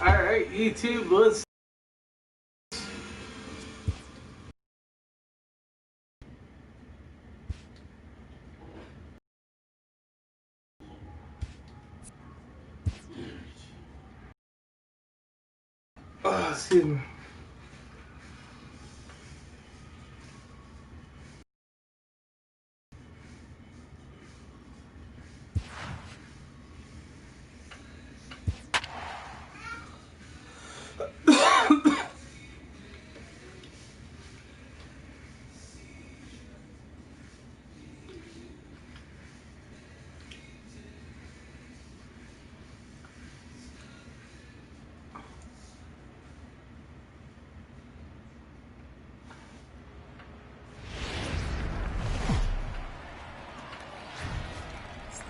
All right, YouTube, let's. Oh, excuse me.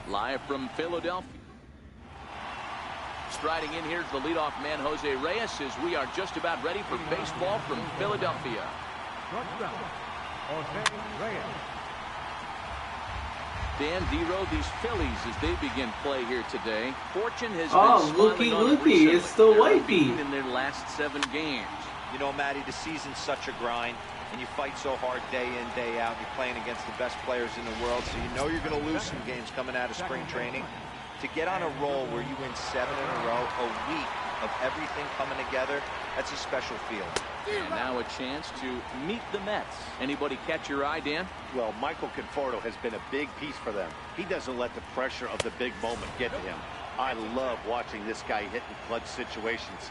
Live from Philadelphia. Striding in here is the leadoff man, Jose Reyes, as we are just about ready for baseball from Philadelphia. Dan Dero, these Phillies, as they begin play here today, fortune has been looky, recently. it's the Whitey in their last 7 games. You know, Matty, the season's such a grind, and you fight so hard day in, day out. You're playing against the best players in the world, so you know you're going to lose some games coming out of spring training. To get on a roll where you win 7 in a row, a week of everything coming together, that's a special feeling. And now a chance to meet the Mets. Anybody catch your eye, Dan? Well, Michael Conforto has been a big piece for them. He doesn't let the pressure of the big moment get to him. I love watching this guy hit in clutch situations.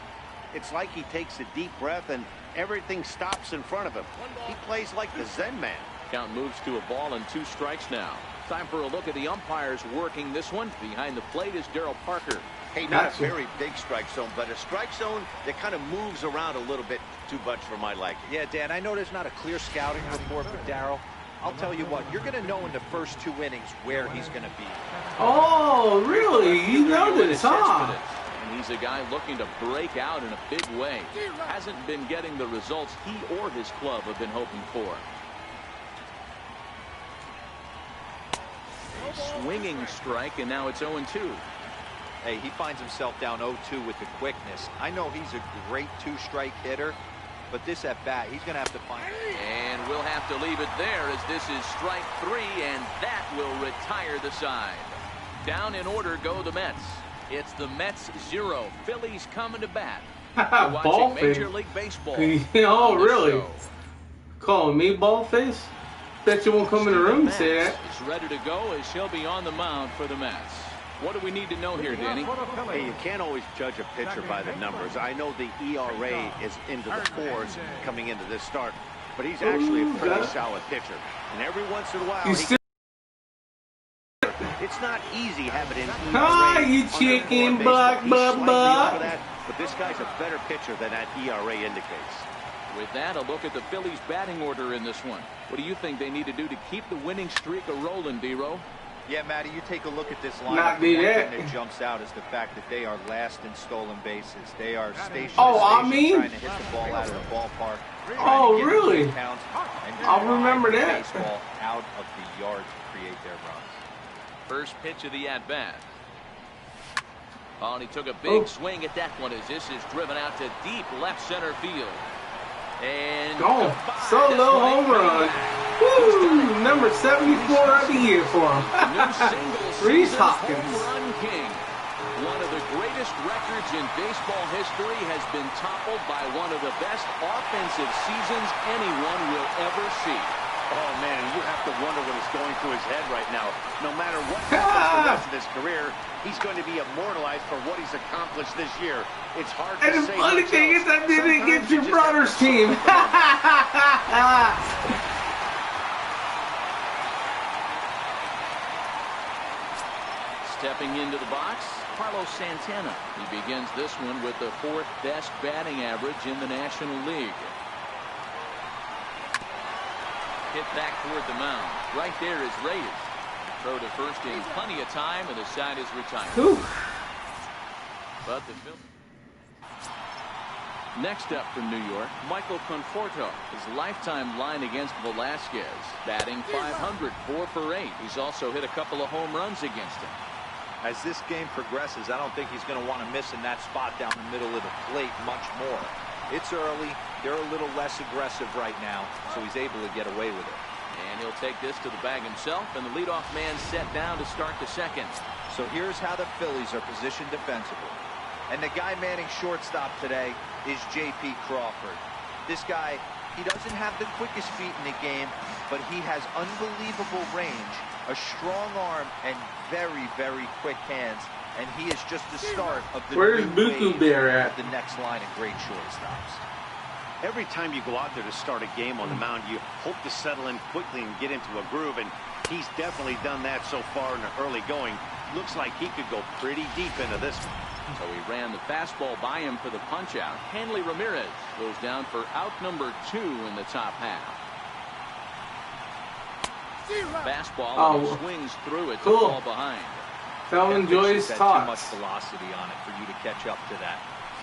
It's like he takes a deep breath and everything stops in front of him. He plays like the Zen man. Count moves to a ball and 2 strikes now. Time for a look at the umpires working this one. Behind the plate is Daryl Parker. Hey, not a very big strike zone, but a strike zone that kind of moves around a little bit too much for my liking. Yeah, Dan, I know there's not a clear scouting report for Daryl. I'll tell you what, you're going to know in the first 2 innings where he's going to be. Oh, really? You know this, huh? And he's a guy looking to break out in a big way. Hasn't been getting the results he or his club have been hoping for. Swinging strike, and now it's 0-2. Hey, he finds himself down 0-2 with the quickness. I know he's a great 2-strike hitter, but this at bat, he's going to have to find. And we'll have to leave it there, as this is strike 3, and that will retire the side. Down in order go the Mets. It's the Mets 0. Phillies coming to bat. You're watching Major League Baseball. Oh, really? Calling me ball face? Bet you won't come in the room and say that. Is ready to go, as he'll be on the mound for the Mets. What do we need to know here, Danny? Hey, you can't always judge a pitcher by the numbers. I know the ERA is into the 4s coming into this start, but he's actually a pretty solid pitcher. And every once in a while, it's not easy having an ERA. Hi, you chicken butt. But this guy's a better pitcher than that ERA indicates. With that, a look at the Phillies batting order in this one. What do you think they need to do to keep the winning streak a-rolling, Dero? Yeah, Matty, you take a look at this lineup. The one thing that jumps out is the fact that they are last in stolen bases. They are trying to hit the ball out of the ballpark. Oh, really? I'll remember that. Baseball out of the yard to create their runs. First pitch of the at-bat. Oh, and he took a big swing at that one, as this is driven out to deep left center field. And solo home run. Woo! Number 74 of the year for him. Reese Hopkins. Home run king. One of the greatest records in baseball history has been toppled by one of the best offensive seasons anyone will ever see. Oh, man, you have to wonder what is going through his head right now. No matter what happens the rest of his career, he's going to be immortalized for what he's accomplished this year. It's hard to say. And the funny thing is, I didn't get your brother's team. Stepping into the box, Carlos Santana. He begins this one with the 4th best batting average in the National League. Hit back toward the mound. Right there is Reyes. Throw to first in plenty of time, and the side is retired. But the next up from New York, Michael Conforto. His lifetime line against Velasquez, batting .500, 4 for 8. He's also hit a couple of home runs against him. As this game progresses, I don't think he's going to want to miss in that spot down the middle of the plate much more. It's early. They're a little less aggressive right now, so he's able to get away with it. And he'll take this to the bag himself, and the leadoff man set down to start the second. So here's how the Phillies are positioned defensively. And the guy manning shortstop today is J.P. Crawford. This guy, he doesn't have the quickest feet in the game, but he has unbelievable range, a strong arm, and very, very quick hands. And he is just the start of the Where's Buku Bear at? The next line of great shortstops. Every time you go out there to start a game on the mound, you hope to settle in quickly and get into a groove, and he's definitely done that so far in the early going. Looks like he could go pretty deep into this one. So he ran the fastball by him for the punch-out. Hanley Ramirez goes down for out number 2 in the top half. Fastball, and he swings through it to fall behind. Felon Joy's too talks. much velocity on it for you to catch up to that.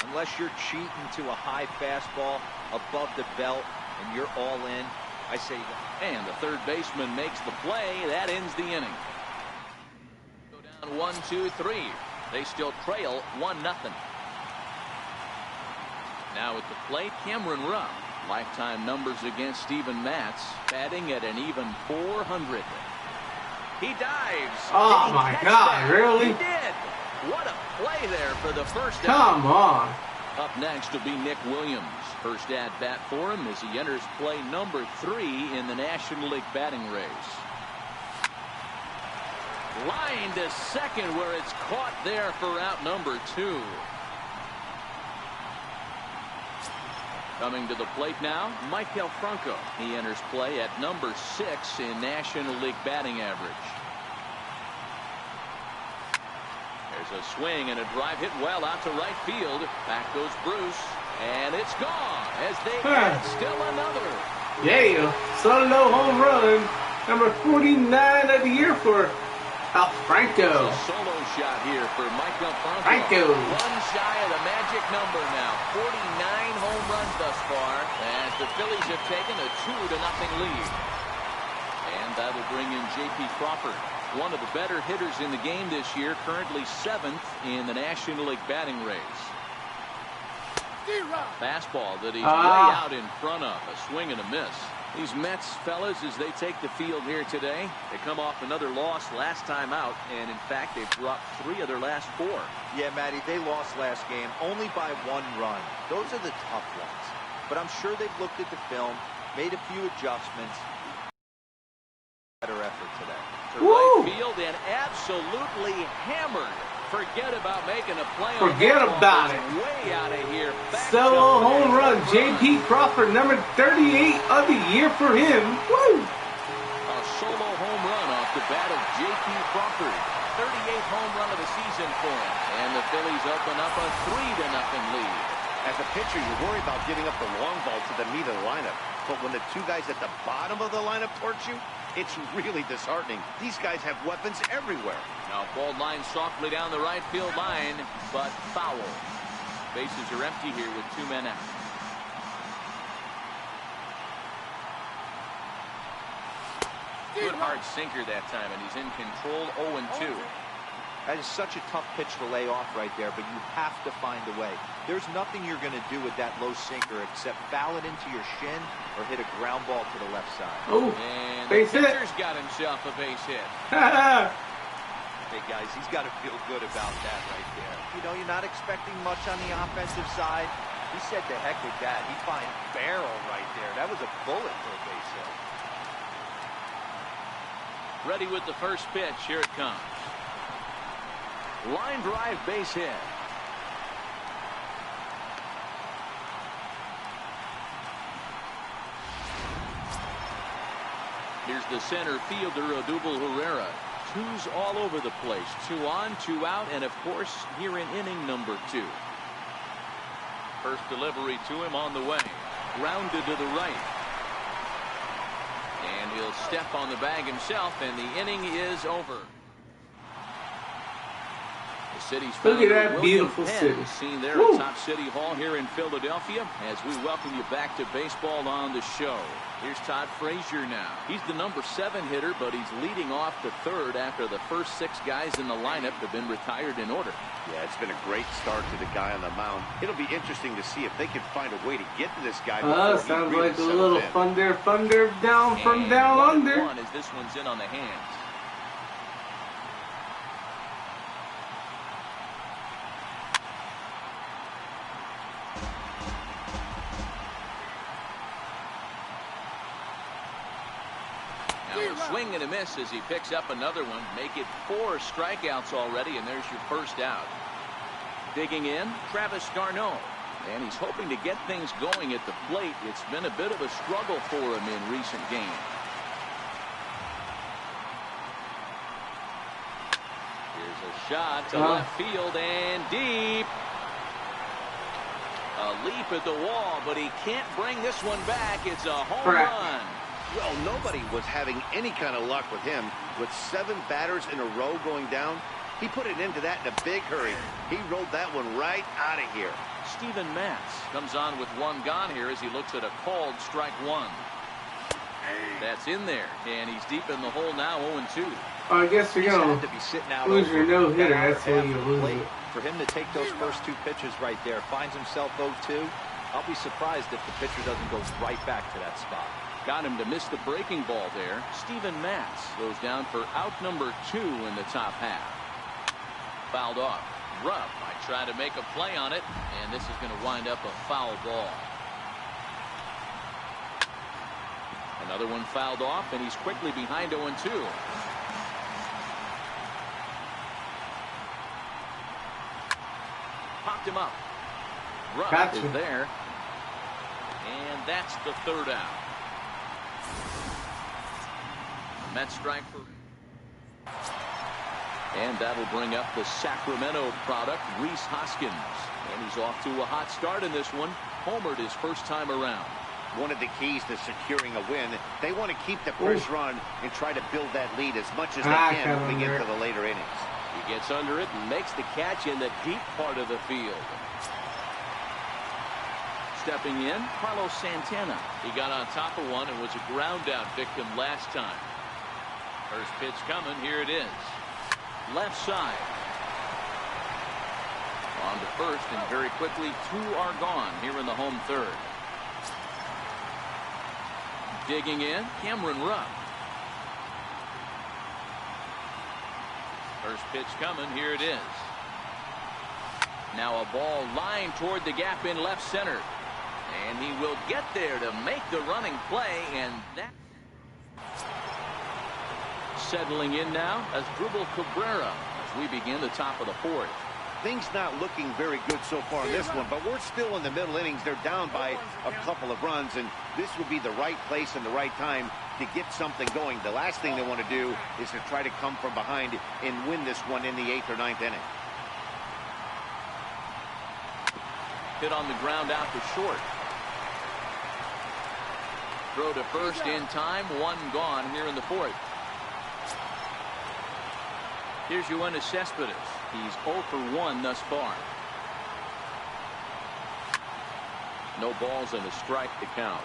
Unless you're cheating to a high fastball above the belt and you're all in, I say you go. And the third baseman makes the play. That ends the inning. Go down 1, 2, 3. They still trail 1-0. Now at the plate, Cameron Rupp. Lifetime numbers against Steven Matz, batting at an even .400. He dives. Oh my God, really? He did. What a play there for the first Come on. Up next will be Nick Williams. First at bat for him as he enters play number 3 in the National League batting race. Line to second where it's caught there for out number 2. Coming to the plate now, Michael Franco. He enters play at number 6 in National League batting average. There's a swing and a drive hit well out to right field. Back goes Bruce, and it's gone as they add still another. Yeah, solo home run, number 49 of the year for Al Franco. A solo shot here for Michael Franco. One shy of the magic number now. 49 home runs thus far as the Phillies have taken a 2-0 lead. And that'll bring in J.P. Crawford, one of the better hitters in the game this year, currently 7th in the National League batting race. Fastball that he's way out in front of. A swing and a miss. These Mets, fellas, as they take the field here today, they come off another loss last time out, and in fact, they've dropped 3 of their last 4. Yeah, Matty, they lost last game only by 1 run. Those are the tough ones. But I'm sure they've looked at the film, made a few adjustments. Better effort today. To right field and absolutely hammered. Forget about making a play. Forget about it. Way out of here. Solo home run. J.P. Crawford, number 38 of the year for him. Woo! A solo home run off the bat of J.P. Crawford. 38th home run of the season for him. And the Phillies open up a 3-0 lead. As a pitcher, you worry about giving up the long ball to the meat of the lineup. But when the 2 guys at the bottom of the lineup torch you, it's really disheartening. These guys have weapons everywhere. Now ball line softly down the right field line, but foul. Bases are empty here with 2 men out. Good hard sinker that time, and he's in control. 0-2. That is such a tough pitch to lay off right there, but you have to find a way. There's nothing you're going to do with that low sinker except foul it into your shin or hit a ground ball to the left side. Oh, and base the hit. pitcher's got himself a base hit. Hey, guys, he's got to feel good about that right there. You know, you're not expecting much on the offensive side. He said to heck with that. He finds barrel right there. That was a bullet for a base hit. Ready with the first pitch. Here it comes. Line drive base hit. Here's the center fielder, Odubel Herrera. 2s all over the place. 2 on, 2 out, and of course here in inning number 2. First delivery to him on the way. Grounded to the right. And he'll step on the bag himself, and the inning is over. The city's Look at founder, that William beautiful Penn, city. seen there Woo. at Top City Hall here in Philadelphia as we welcome you back to baseball on the show. Here's Todd Frazier now. He's the #7 hitter, but he's leading off the third after the first 6 guys in the lineup have been retired in order. Yeah, it's been a great start to the guy on the mound. It'll be interesting to see if they can find a way to get to this guy. Sounds like a little thunder down from down under. One as this one's in on the hands. Swing and a miss as he picks up another one. Make it 4 strikeouts already, and there's your first out. Digging in, Travis d'Arnaud. And he's hoping to get things going at the plate. It's been a bit of a struggle for him in recent games. Here's a shot to left field and deep. A leap at the wall, but he can't bring this one back. It's a home run. Well, nobody was having any kind of luck with him. With 7 batters in a row going down, he put it into that in a big hurry. He rolled that one right out of here. Steven Matz comes on with 1 gone here as he looks at a called strike 1. That's in there, and he's deep in the hole now, 0-2. I guess you're going to be sitting out lose your no-hitter. That's why you lose it. For him to take those first 2 pitches right there, finds himself 0-2. I'll be surprised if the pitcher doesn't go right back to that spot. Got him to miss the breaking ball there. Steven Matz goes down for out number 2 in the top half. Fouled off. Rupp might try to make a play on it, and this is going to wind up a foul ball. Another one fouled off, and he's quickly behind 0-2. Popped him up. Rupp is there, and that's the 3rd out. Mets strike for, and that'll bring up the Sacramento product, Rhys Hoskins, and he's off to a hot start in this one. Homered his first time around. One of the keys to securing a win, they want to keep the pressure on and try to build that lead as much as they can moving into the later innings. He gets under it and makes the catch in the deep part of the field. Stepping in, Carlos Santana. He got on top of one and was a ground out victim last time. First pitch coming. Here it is. Left side. On to first, and very quickly 2 are gone here in the home 3rd. Digging in, Cameron Rupp. First pitch coming. Here it is. Now a ball lined toward the gap in left center. And he will get there to make the running play, and that. Settling in now as Dribble Cabrera as we begin the top of the 4th. Things not looking very good so far in this one, but we're still in the middle innings. They're down by a couple of runs, and this would be the right place and the right time to get something going. The last thing they want to do is to try to come from behind and win this one in the 8th or 9th inning. Hit on the ground out to short. Throw to first in time. 1 gone here in the 4th. Here's Yoenis Cespedes. He's 0 for 1 thus far. No balls and a strike to count.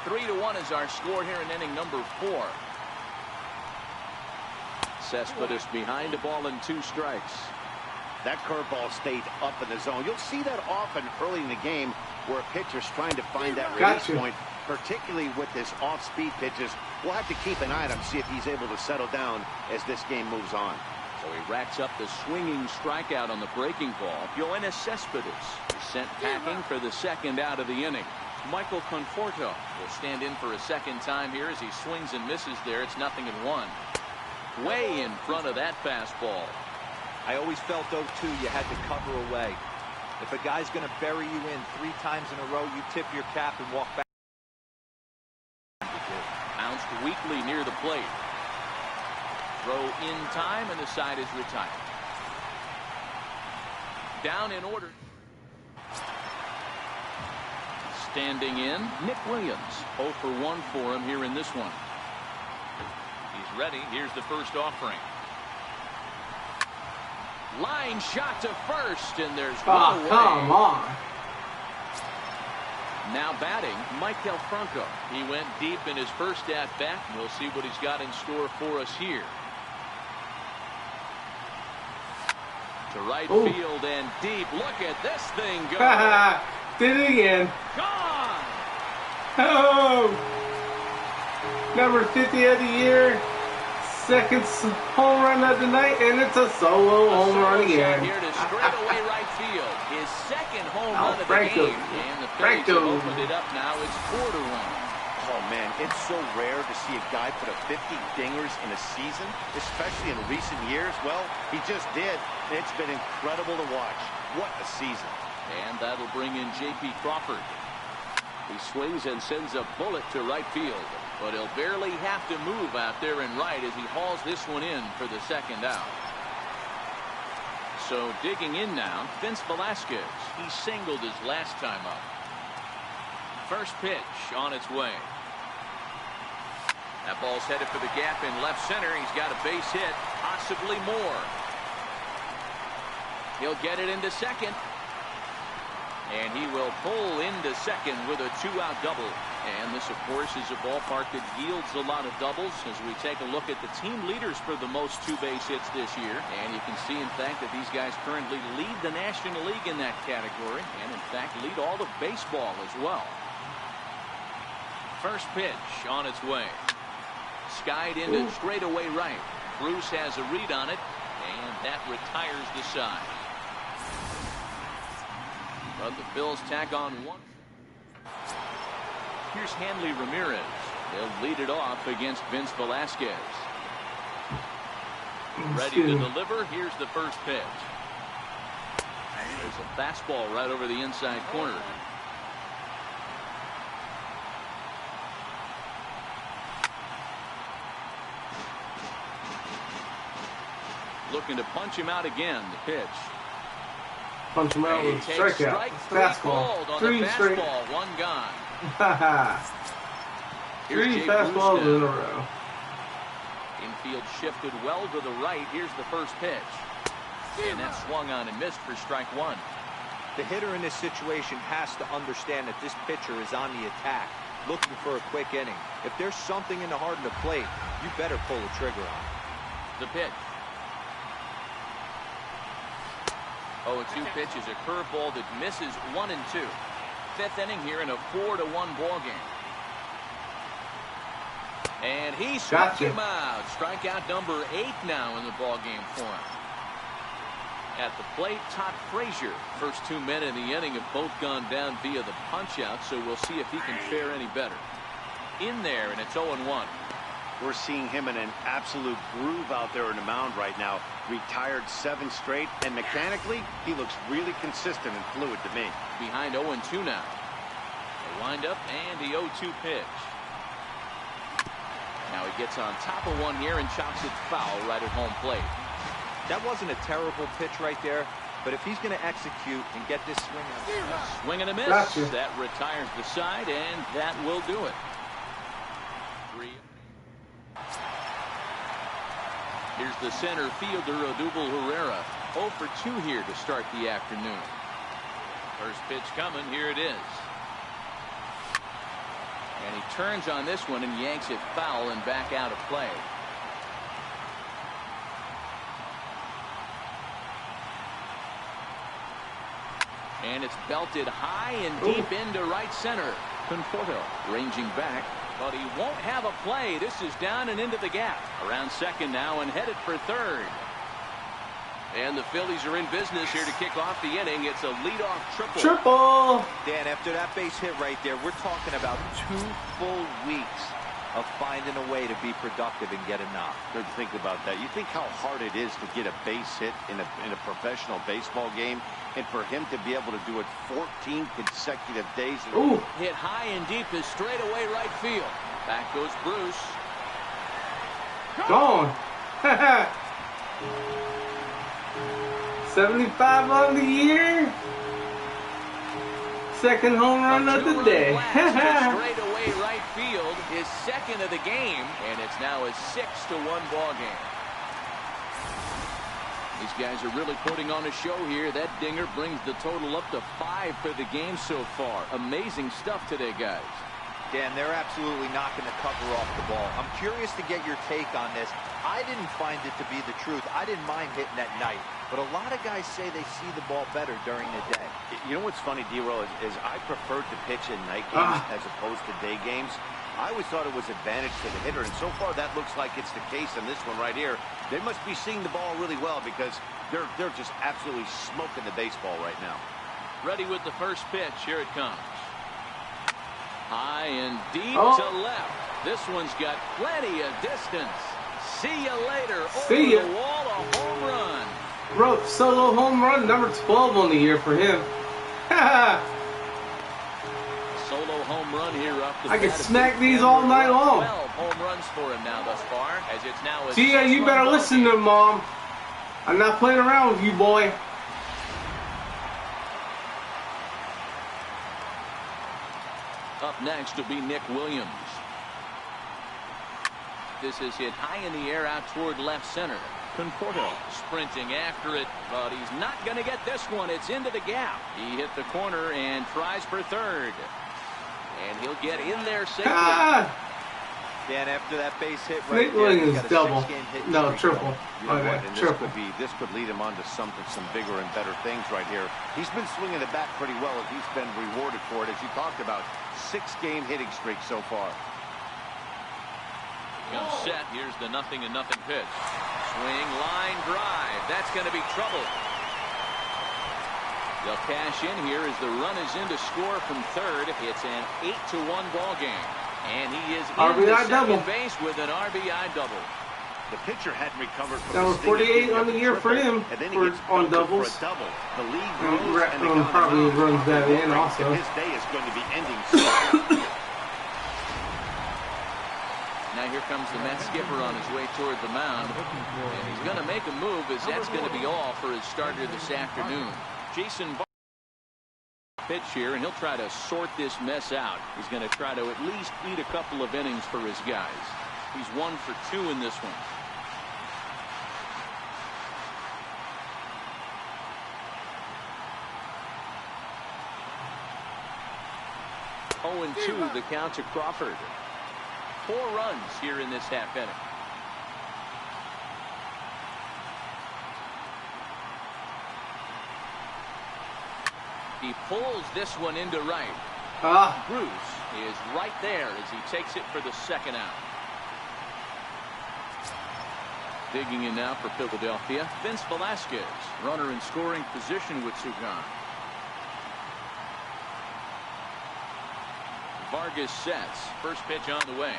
Three to 1 is our score here in inning number 4. Cespedes behind a ball and 2 strikes. That curveball stayed up in the zone. You'll see that often early in the game where a pitcher's trying to find that release point, particularly with his off-speed pitches. We'll have to keep an eye on him, see if he's able to settle down as this game moves on. So he racks up the swinging strikeout on the breaking ball. Yoenis Cespedes is sent packing for the 2nd out of the inning. Michael Conforto will stand in for a 2nd time here as he swings and misses there. It's 0-1. Way in front of that fastball. I always felt, though, too, you had to cover away. If a guy's going to bury you in 3 times in a row, you tip your cap and walk back. Bounced weakly near the plate. Throw in time, and the side is retired. Down in order. Standing in, Nick Williams. 0 for 1 for him here in this one. He's ready. Here's the first offering. Line shot to first, and there's one away. Come on. Now batting, Michael Franco. He went deep in his first at-bat. We'll see what he's got in store for us here. To right field and deep. Look at this thing go. Did it again. Gone. Oh. Number 50 of the year. Second home run of the night, and it's a solo home run again. Here to straightaway right field. His second home run of the game. And the Phillies have opened it up now. It's 4 to 1. Oh, man, it's so rare to see a guy put up 50 dingers in a season, especially in recent years. Well, he just did. It's been incredible to watch. What a season. And that'll bring in J.P. Crawford. He swings and sends a bullet to right field. But he'll barely have to move out there in right as he hauls this one in for the second out. So digging in now, Vince Velasquez. He singled his last time up. First pitch on its way. That ball's headed for the gap in left center. He's got a base hit, possibly more. He'll get it into second. And he will pull into second with a 2-out double. And this, of course, is a ballpark that yields a lot of doubles as we take a look at the team leaders for the most 2-base hits this year. And you can see, in fact, that these guys currently lead the National League in that category and, in fact, lead all of baseball as well. First pitch on its way. Skied into straightaway right. Bruce has a read on it, and that retires the side. But the Phils tack on one. Here's Hanley Ramirez. They'll lead it off against Vince Velasquez. Ready to deliver. Here's the first pitch. There's a fastball right over the inside corner. Looking to punch him out again. The pitch. Punch him out with a strikeout. Fastball. 3 straight. One gone. 3 fastballs in a row. Infield shifted well to the right. Here's the first pitch. And that swung on and missed for strike 1. The hitter in this situation has to understand that this pitcher is on the attack, looking for a quick inning. If there's something in the heart of the plate, you better pull the trigger on it. The pitch. 0-2 pitch is a curveball that misses 1 and 2. 5th inning here in a 4-1 ball game. And he struck him out. Strikeout number 8 now in the ball game for him. At the plate, Todd Frazier. First 2 men in the inning have both gone down via the punch out, so we'll see if he can fare any better. In there, and it's 0-1. We're seeing him in an absolute groove out there in the mound right now. Retired 7 straight, and mechanically, he looks really consistent and fluid to me. Behind 0-2 now. A windup and the 0-2 pitch. Now he gets on top of one here and chops it foul right at home plate. That wasn't a terrible pitch right there, but if he's going to execute and get this swing out. Swing and a miss. Gotcha. That retires the side, and that will do it. 3. Here's the center fielder, Odubel Herrera. 0 for 2 here to start the afternoon. First pitch coming. Here it is. And he turns on this one and yanks it foul and back out of play. And it's belted high and deep into right center. Conforto ranging back, but he won't have a play. This is down and into the gap. Around second now and headed for third. And the Phillies are in business here to kick off the inning. It's a leadoff triple. Triple! Dan, after that base hit right there, we're talking about 2 full weeks of finding a way to be productive and get a knock. Good to think about that. You think how hard it is to get a base hit in a professional baseball game, and for him to be able to do it 14 consecutive days. Ooh. Hit high and deep is straight away right field. Back goes Bruce. Gone. 75 on the year. second home run of the day. Straight away right field, his second of the game, and it's now a 6-1 ball game. These guys are really putting on a show here. That dinger brings the total up to 5 for the game so far. Amazing stuff today, guys. Dan, they're absolutely knocking the cover off the ball. I'm curious to get your take on this. I didn't find it to be the truth. I didn't mind hitting at night. But a lot of guys say they see the ball better during the day. You know what's funny, D-Roll, is I prefer to pitch in night games as opposed to day games. I always thought it was advantage to the hitter, and so far that looks like it's the case in this one right here. They must be seeing the ball really well because they're just absolutely smoking the baseball right now. Ready with the first pitch. Here it comes. High and deep to left. This one's got plenty of distance. See you later. See ya. Over the wall, a home run. Bro, solo home run, number 12 on the year for him. Solo home run here up the I can smack these all night long. 12 home runs for him now thus far, as it's now a Gia, you better listen to Mom. I'm not playing around with you, boy. Up next will be Nick Williams. This is hit high in the air out toward left center. Conforto sprinting after it, but he's not going to get this one. It's into the gap. He hit the corner and tries for third. And he'll get in there safely. Dan, after that base hit right Nick Williams there, double. No, triple. You know what? And triple. this could lead him on to some bigger and better things right here. He's been swinging the bat pretty well, and he's been rewarded for it, as you talked about. 6-game hitting streak so far. Comes set. Here's the 0-0 pitch. Swing, line, drive. That's going to be trouble. They'll cash in here as the run is in to score from third. It's an 8-1 ball game. And he is in RBI double. Base with an RBI double. The pitcher hadn't recovered from Number 48 on the year for him on doubles. For a double. The lead grows, and probably runs that in also. His day is going to be ending soon. Now here comes the Mets skipper on his way toward the mound. And he's going to make a move, as that's going to be all for his starter this afternoon. Jason pitch here, and he'll try to sort this mess out. He's going to try to at least eat a couple of innings for his guys. He's 1 for 2 in this one. Oh, 2 the count to Crawford. 4 runs here in this half inning. He pulls this one into right. Bruce is right there as he takes it for the second out. Digging in now for Philadelphia, Vince Velasquez, runner in scoring position with two gone. Vargas sets. First pitch on the way.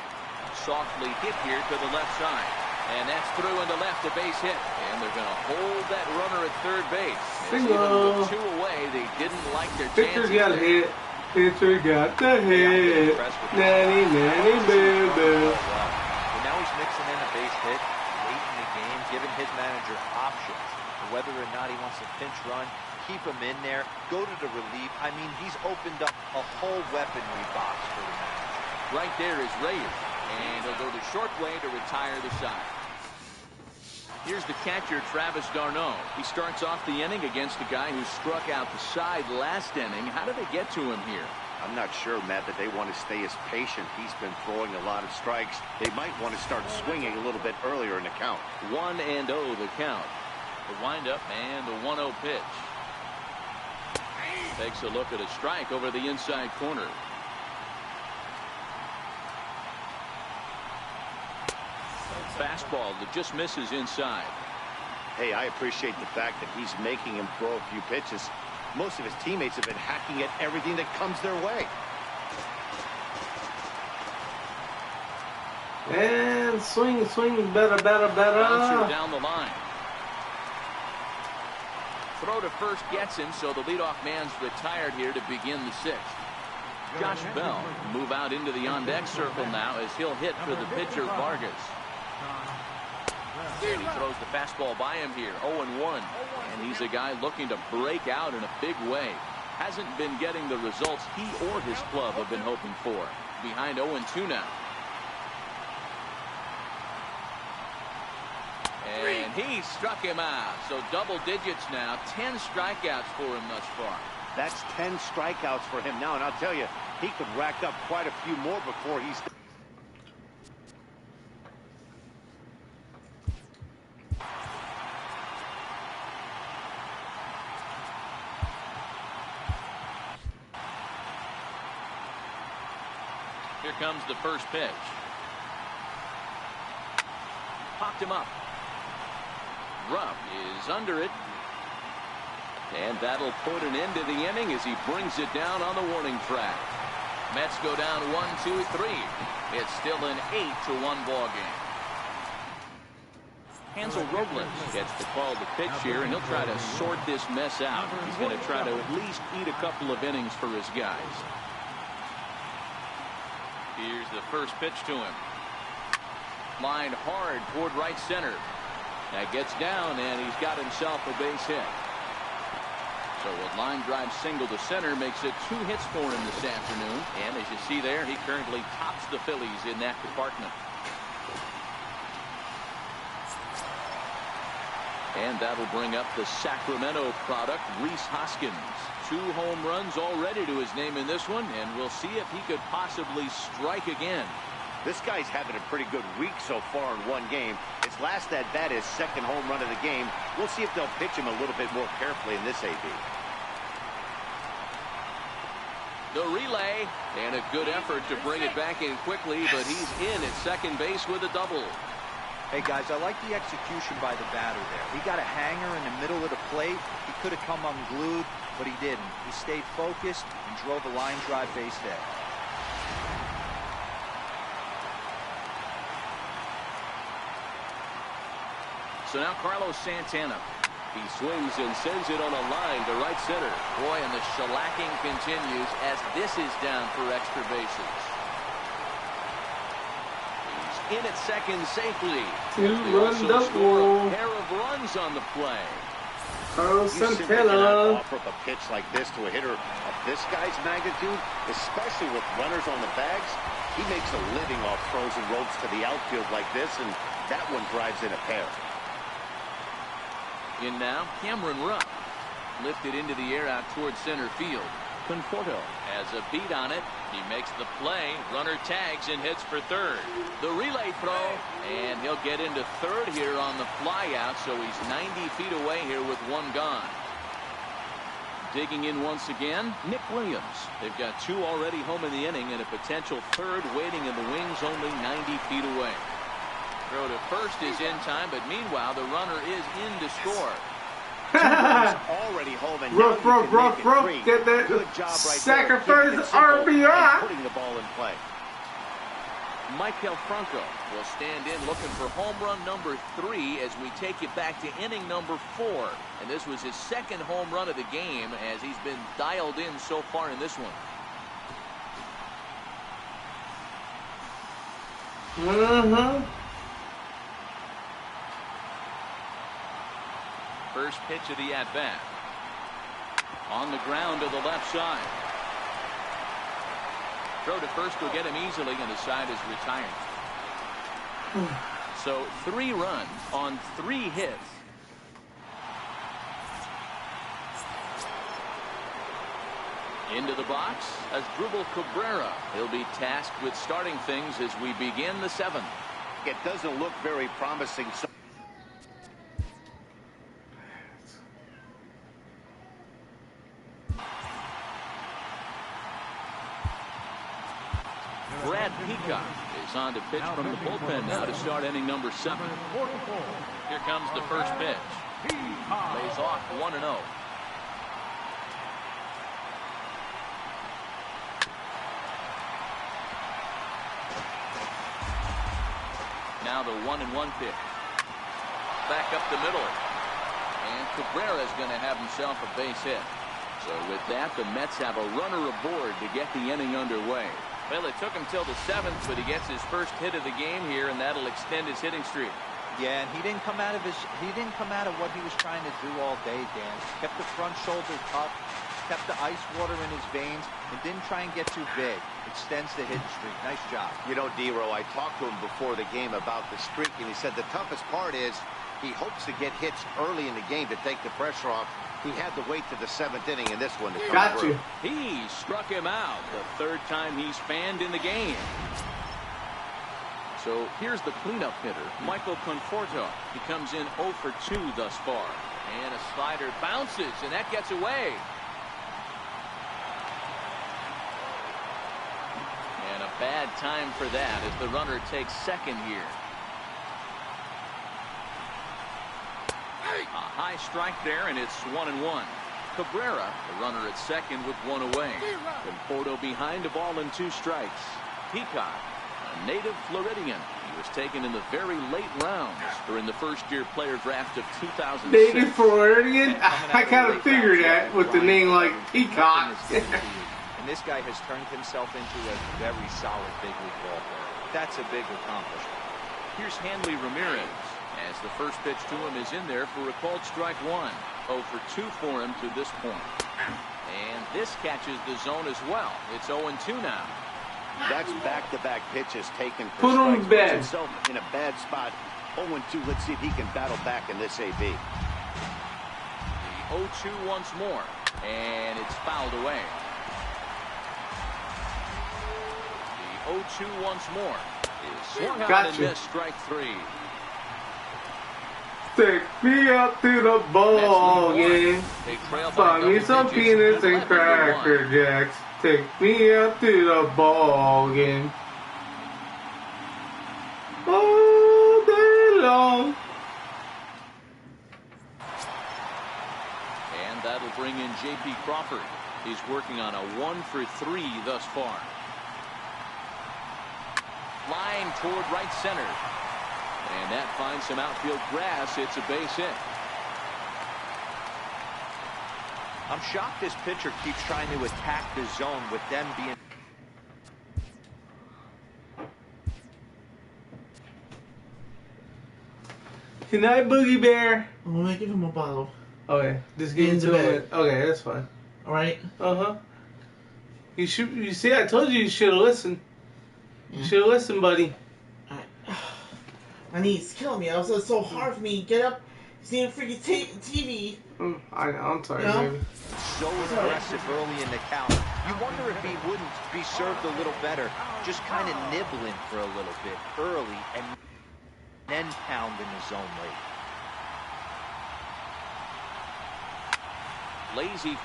Softly hit here to the left side. And that's through into left, a base hit. And they're going to hold that runner at third base. Single. 2 away. They didn't like their Pitcher chances. got hit. Pitcher got the hit. Nanny, nanny, boo, boo. And now he's mixing in a base hit late in the game, giving his manager options. Whether or not he wants to pinch run, keep him in there, go to the relief. I mean, he's opened up a whole weaponry box for the manager. Right there is Reyes. And he'll go the short way to retire the side. Here's the catcher, Travis d'Arnaud. He starts off the inning against a guy who struck out the side last inning. How did they get to him here? I'm not sure, Matt, that they want to stay as patient. He's been throwing a lot of strikes. They might want to start swinging a little bit earlier in the count. 1-0 the count. The windup and the 1-0 pitch. Takes a look at a strike over the inside corner. Fastball that just misses inside. Hey, I appreciate the fact that he's making him throw a few pitches. Most of his teammates have been hacking at everything that comes their way. And swing, better. Bouncer down the line. Throw to first gets him, so the leadoff man's retired here to begin the 6th. Josh Bell move out into the on-deck circle now as he'll hit for the pitcher Vargas. And he throws the fastball by him here, 0-1. And he's a guy looking to break out in a big way. hasn't been getting the results he or his club have been hoping for. Behind 0-2 now. And he struck him out. So double digits now. 10 strikeouts for him thus far. That's 10 strikeouts for him now. And I'll tell you, he could rack up quite a few more before he's... Here comes the first pitch. Popped him up. Rupp is under it. And that'll put an end to the inning as he brings it down on the warning track. Mets go down 1-2-3. It's still an 8-1 ball game. Hansel Robles gets the call to pitch here, and he'll try to sort this mess out. He's going to try to at least eat a couple of innings for his guys. Here's the first pitch to him. Lined hard toward right center. That gets down, and he's got himself a base hit. So a line drive single to center makes it 2 hits for him this afternoon. And as you see there, he currently tops the Phillies in that department. And that'll bring up the Sacramento product, Rhys Hoskins. 2 home runs already to his name in this one, and we'll see if he could possibly strike again. This guy's having a pretty good week so far in one game. His last at bat, his second home run of the game. We'll see if they'll pitch him a little bit more carefully in this AB. The relay, and a good effort to bring it back in quickly, but he's in at second base with a double. Hey, guys, I like the execution by the batter there. He got a hanger in the middle of the plate. He could have come unglued, but he didn't. He stayed focused and drove a line drive base hit. So now Carlos Santana. He swings and sends it on a line to right center. Boy, and the shellacking continues as this is down for extra bases. He's in at second safely. 2-run Score double. a pair of runs on the play. Carlos You simply cannot Santana. offer up a pitch like this to a hitter of this guy's magnitude, especially with runners on the bags. He makes a living off throws and ropes to the outfield like this, and that one drives in a pair. In now, Cameron Rupp. Lifted into the air out towards center field. Conforto has a beat on it. He makes the play. Runner tags and hits for third. The relay throw, and he'll get into third here on the flyout, so he's 90 feet away here with one gone. Digging in once again, Nick Williams. They've got 2 already home in the inning and a potential third waiting in the wings only 90 feet away. Throw to first is in time, but meanwhile the runner is in to score. Already home and Ruff. Get that good job right sacrifice there. RBI. Putting the ball in play. Michael Franco will stand in looking for home run number 3 as we take you back to inning number 4. And this was his second home run of the game as he's been dialed in so far in this one. First pitch of the at-bat. On the ground to the left side. Throw to first will get him easily, and the side is retired. So 3 runs on 3 hits. Into the box as Asdrubal Cabrera. He'll be tasked with starting things as we begin the 7th. It doesn't look very promising. So Brad Peacock is on to pitch from the bullpen now to start inning number 7. Here comes the first pitch. Lays off 1-0. Now the 1-1 pitch. Back up the middle. And Cabrera is going to have himself a base hit. So with that, the Mets have a runner aboard to get the inning underway. Well, it took him till the 7th, but he gets his first hit of the game here, and that'll extend his hitting streak. Yeah, and he didn't come out of what he was trying to do all day, Dan. Kept the front shoulder up, kept the ice water in his veins and didn't try and get too big. Extends the hitting streak. Nice job. You know, D-Row, I talked to him before the game about the streak, and he said the toughest part is he hopes to get hits early in the game to take the pressure off. He had to wait to the 7th inning in this one to come through. He struck him out the 3rd time he's fanned in the game. So here's the cleanup hitter, Michael Conforto. He comes in 0 for 2 thus far. And a slider bounces, and that gets away. And a bad time for that as the runner takes second here. A high strike there, and it's 1-1. Cabrera, the runner at second with 1 away. Conforto behind a ball and 2 strikes. Peacock, a native Floridian. He was taken in the very late rounds during the first-year player draft of 2006. Native Floridian? I kind of figured that with the name like Peacock. And this guy has turned himself into a very solid big league ball player. That's a big accomplishment. Here's Hanley Ramirez as the first pitch to him is in there for a called strike 1. 0 for 2 for him to this point. And this catches the zone as well. It's 0-2 now. That's back-to-back pitches taken for Put him strikes. bed. Puts himself in a bad spot. 0-2. Let's see if he can battle back in this AB. The 0-2 once more, and it's fouled away. The 0-2 once more is swung out and missed, strike 3. Take me out to the ball game. Buy me some peanuts and Cracker Jacks. Take me out to the ball game. All day long. And that'll bring in J.P. Crawford. He's working on a 1 for 3 thus far. Flying toward right center. And that finds some outfield grass. It's a base hit. I'm shocked this pitcher keeps trying to attack the zone with them being... Good night, Boogie Bear. I'm gonna give him a bottle. Okay, just get into it. Okay, that's fine. All right. You should. You see, I told you should have listened. You should have listened, buddy. My knees killing me. It's so hard for me to get up, seeing freaking TV. I'm sorry, baby. So aggressive early in the count. You wonder if he wouldn't be served a little better, just kind of nibbling for a little bit early and then pounding the zone late. Lazy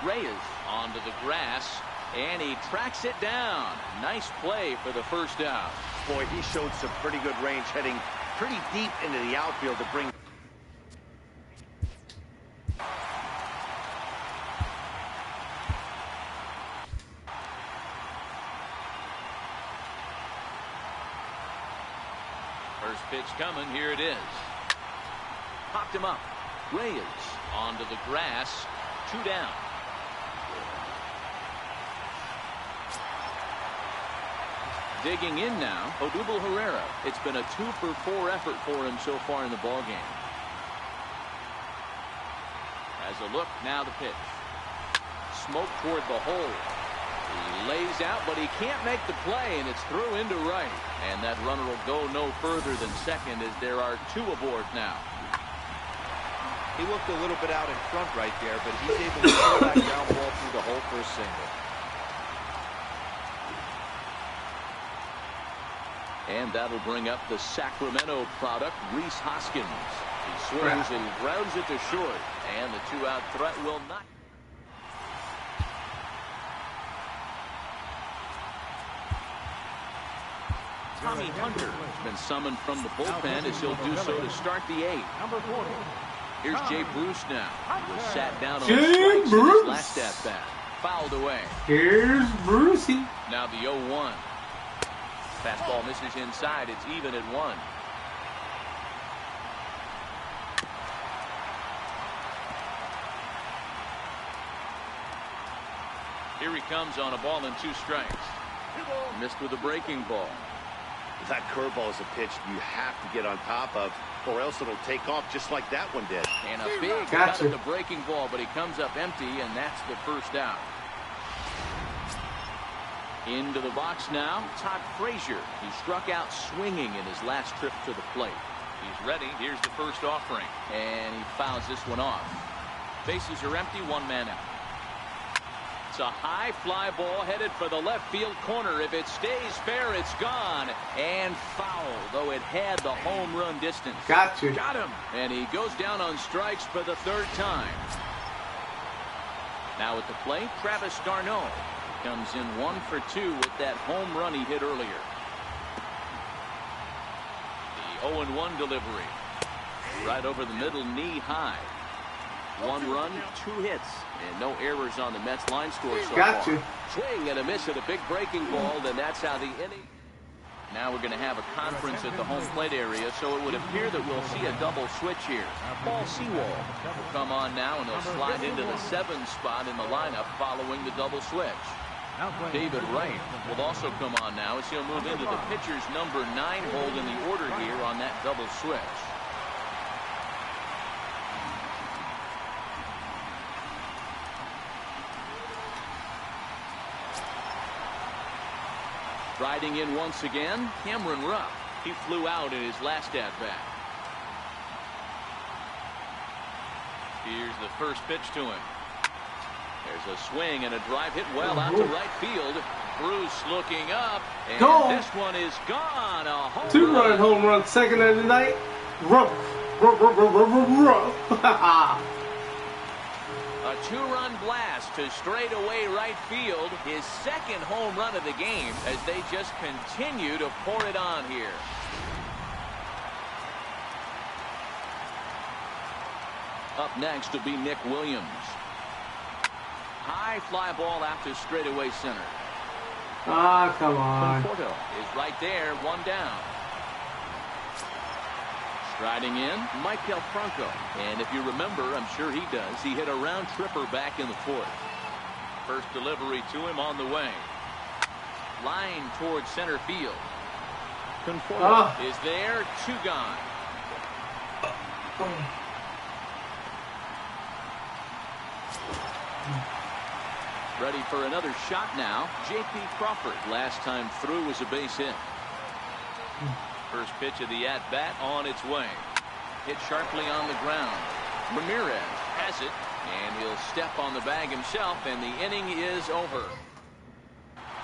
Reyes onto the grass, and he tracks it down. Nice play for the first out. Boy, he showed some pretty good range, heading pretty deep into the outfield to bring. First pitch coming. Here it is. Popped him up. Reyes onto the grass. 2 down. Digging in now, Odubel Herrera. It's been a 2 for 4 effort for him so far in the ballgame. Has a look, now the pitch. Smoke toward the hole. He lays out, but he can't make the play, and it's through into right. And that runner will go no further than second as there are 2 aboard now. He looked a little bit out in front right there, but he's able to throw that ground ball through the hole for a single. And that'll bring up the Sacramento product, Rhys Hoskins. He swings and grounds it to short. And the 2-out threat will not. Tommy Hunter has been summoned from the bullpen as he'll do so to start the 8th. Here's Jay Bruce now. He was sat down on strikes in his last at-bat. Fouled away. Here's Brucey. Now the 0-1. Fastball misses inside. It's even at 1. Here he comes on a ball and 2 strikes. Missed with a breaking ball. That curveball is a pitch you have to get on top of, or else it'll take off just like that one did. And a big cut at the breaking ball, but he comes up empty, and that's the first out. Into the box now, Todd Frazier. He struck out swinging in his last trip to the plate. He's ready. Here's the first offering. And he fouls this one off. Bases are empty, one man out. It's a high fly ball headed for the left field corner. If it stays fair, it's gone. And foul, though it had the home run distance. Got you. Got him. And he goes down on strikes for the third time. Now at the plate, Travis d'Arnaud comes in 1 for 2 with that home run he hit earlier. The 0-1 delivery. Right over the middle, knee high. 1 run, 2 hits, and no errors on the Mets line score so Got far. you. Swing and a miss at a big breaking ball, then that's how the inning. Now we're going to have a conference at the home plate area, so it would appear that we'll see a double switch here. Paul Sewald will come on now, and he'll slide into the 7th spot in the lineup following the double switch. David Wright will also come on now as he'll move into the pitcher's number 9 hold in the order here on that double switch. Riding in once again, Cameron Rupp. He flew out in his last at-bat. Here's the first pitch to him. There's a swing and a drive hit well out to right field. Bruce looking up, and this one is gone. A home 2-run home run, second of the night. Ruff. A 2-run blast to straightaway right field. His second home run of the game as they just continue to pour it on here. Up next will be Nick Williams. High fly ball out to straightaway center. Ah, come on. Conforto is right there, 1 down. Striding in, Michael Franco. And if you remember, I'm sure he does, he hit a round tripper back in the 4th. First delivery to him on the way. Line towards center field. Conforto is there, 2 gone. Ready for another shot now. J.P. Crawford. Last time through was a base hit. First pitch of the at-bat on its way. Hit sharply on the ground. Ramirez has it, and he'll step on the bag himself, and the inning is over.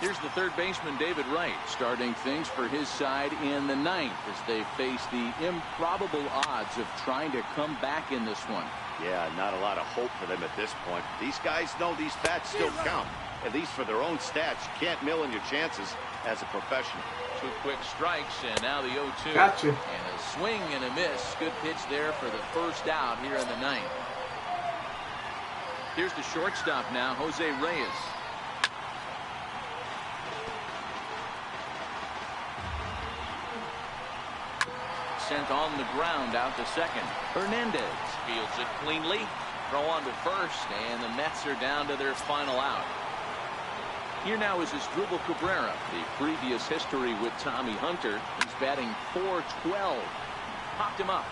Here's the third baseman, David Wright, starting things for his side in the 9th as they face the improbable odds of trying to come back in this one. Yeah, not a lot of hope for them at this point. These guys know these bats still count, at least for their own stats. You can't mill in your chances as a professional. 2 quick strikes, and now the 0-2. Gotcha. And a swing and a miss. Good pitch there for the first out here in the 9th. Here's the shortstop now, Jose Reyes. Sent on the ground out to second. Hernandez fields it cleanly. Throw on to first, and the Mets are down to their final out. Here now is Asdrubal Cabrera. The previous history with Tommy Hunter. He's batting .412. Popped him up.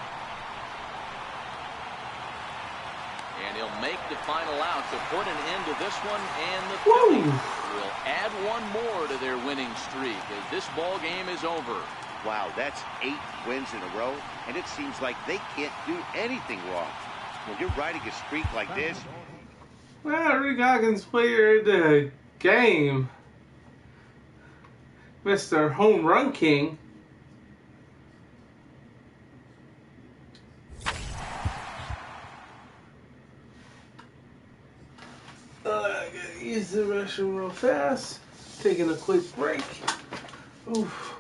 And he'll make the final out to put an end to this one, and the Phillies will add 1 more to their winning streak as this ball game is over. Wow, that's 8 wins in a row, and it seems like they can't do anything wrong. When you're riding a streak like this. Well, Rick Hawkins player of the game, Mr. Home Run King. I gotta use the restroom real fast. Taking a quick break. Oof.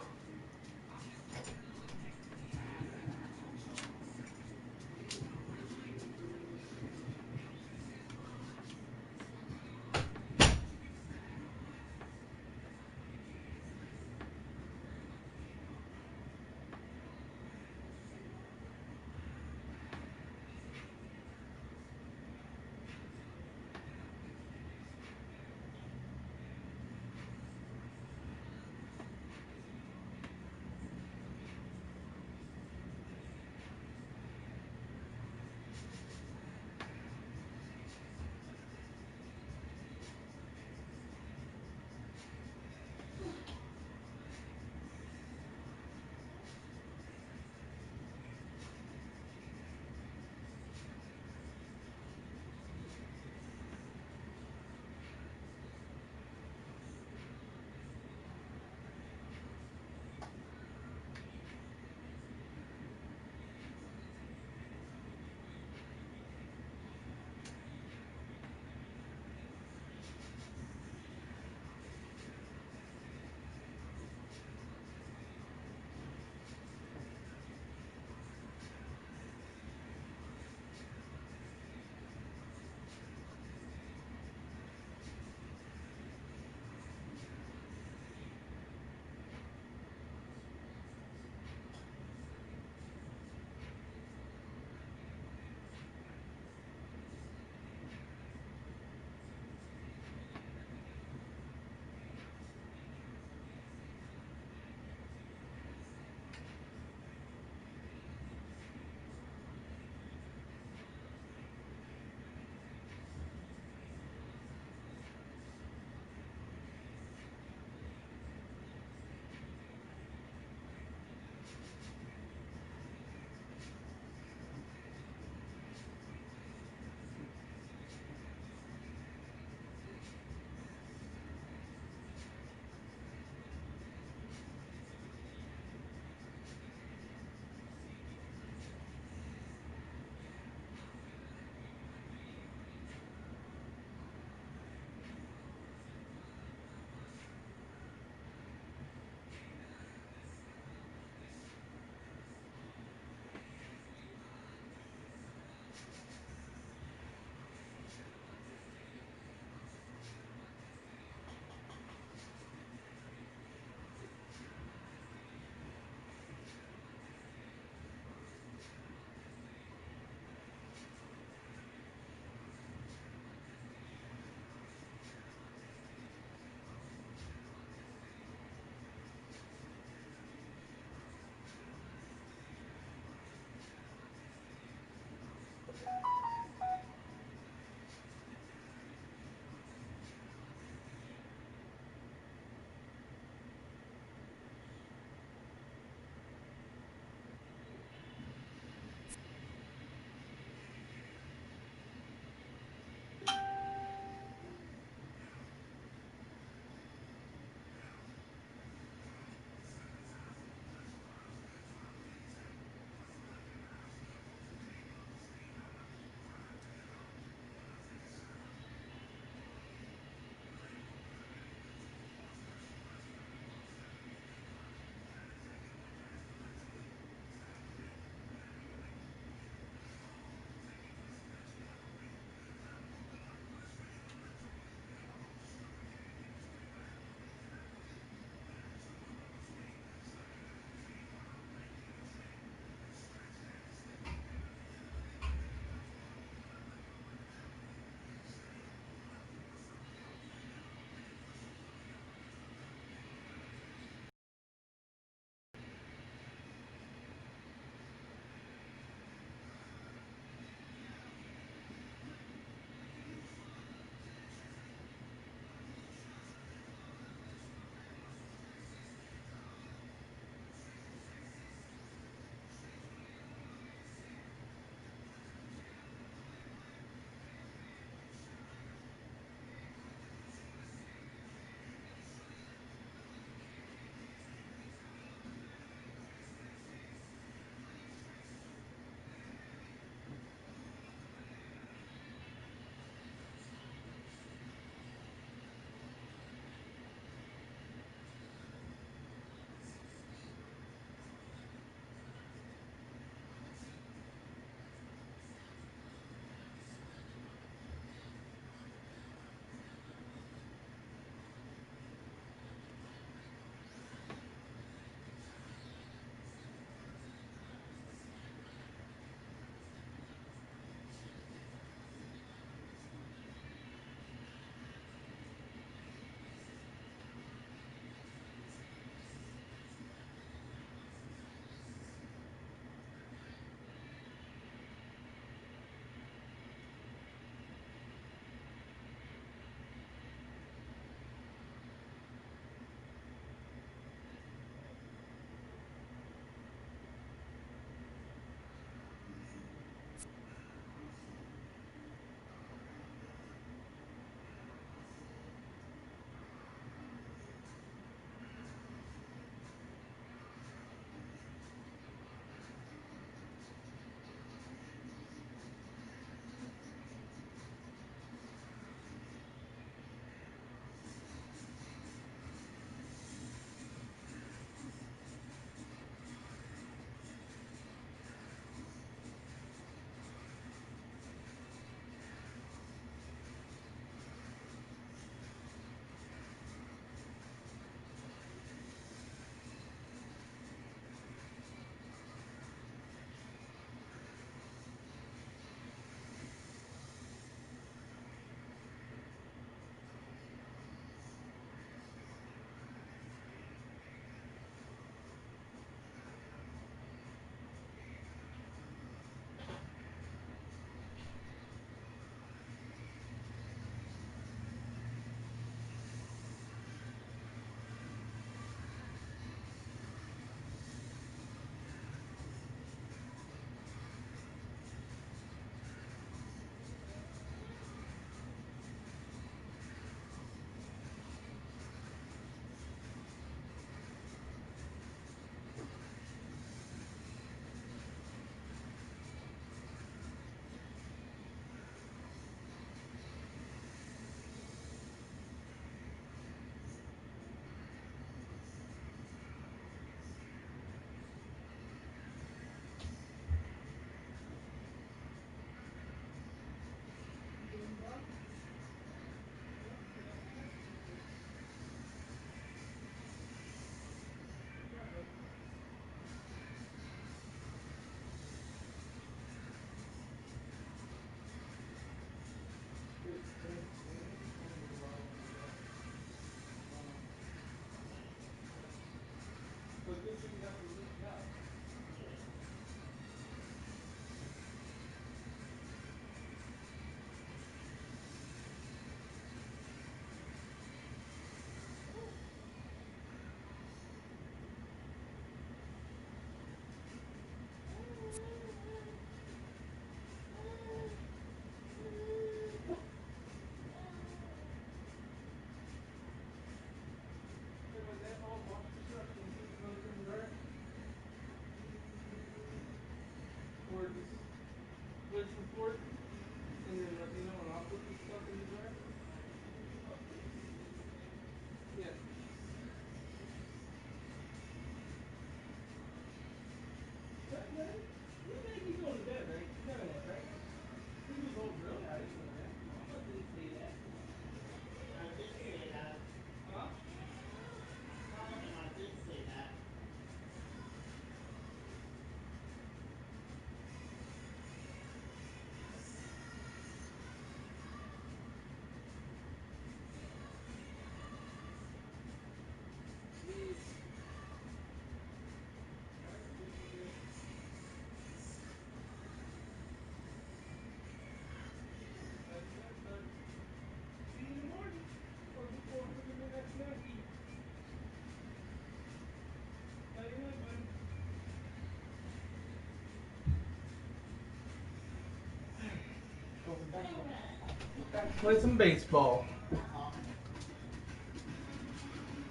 Play some baseball.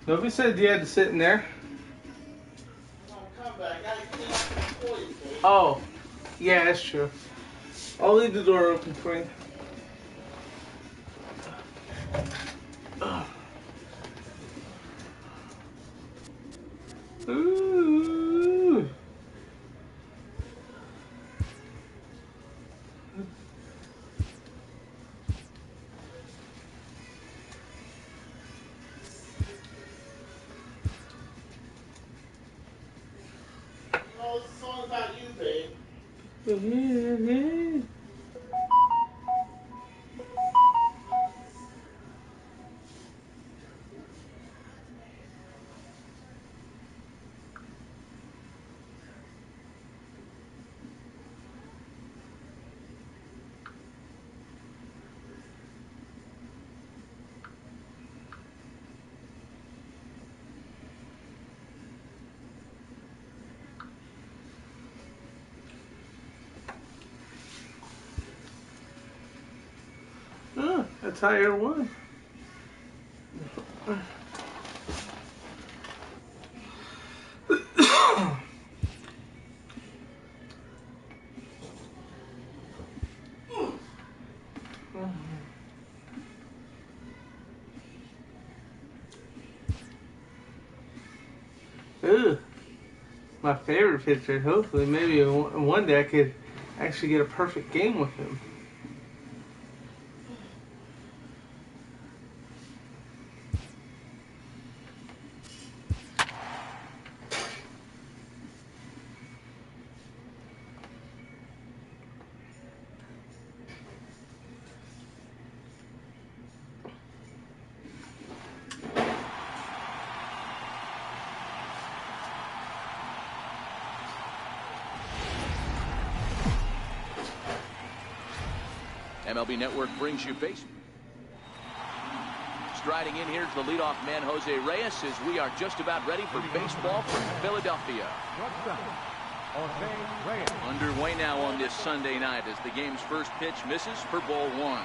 Nobody said you had to sit in there. Oh, yeah, that's true. I'll leave the door open for you. Ooh. Oh, it's a song about you, babe. Oh, that's higher one. Ooh, my favorite pitcher. Hopefully, maybe one day I could actually get a perfect game with him. MLB Network brings you baseball. Striding in here is the leadoff man, Jose Reyes, as we are just about ready for baseball from Philadelphia. Underway now on this Sunday night as the game's first pitch misses for ball one.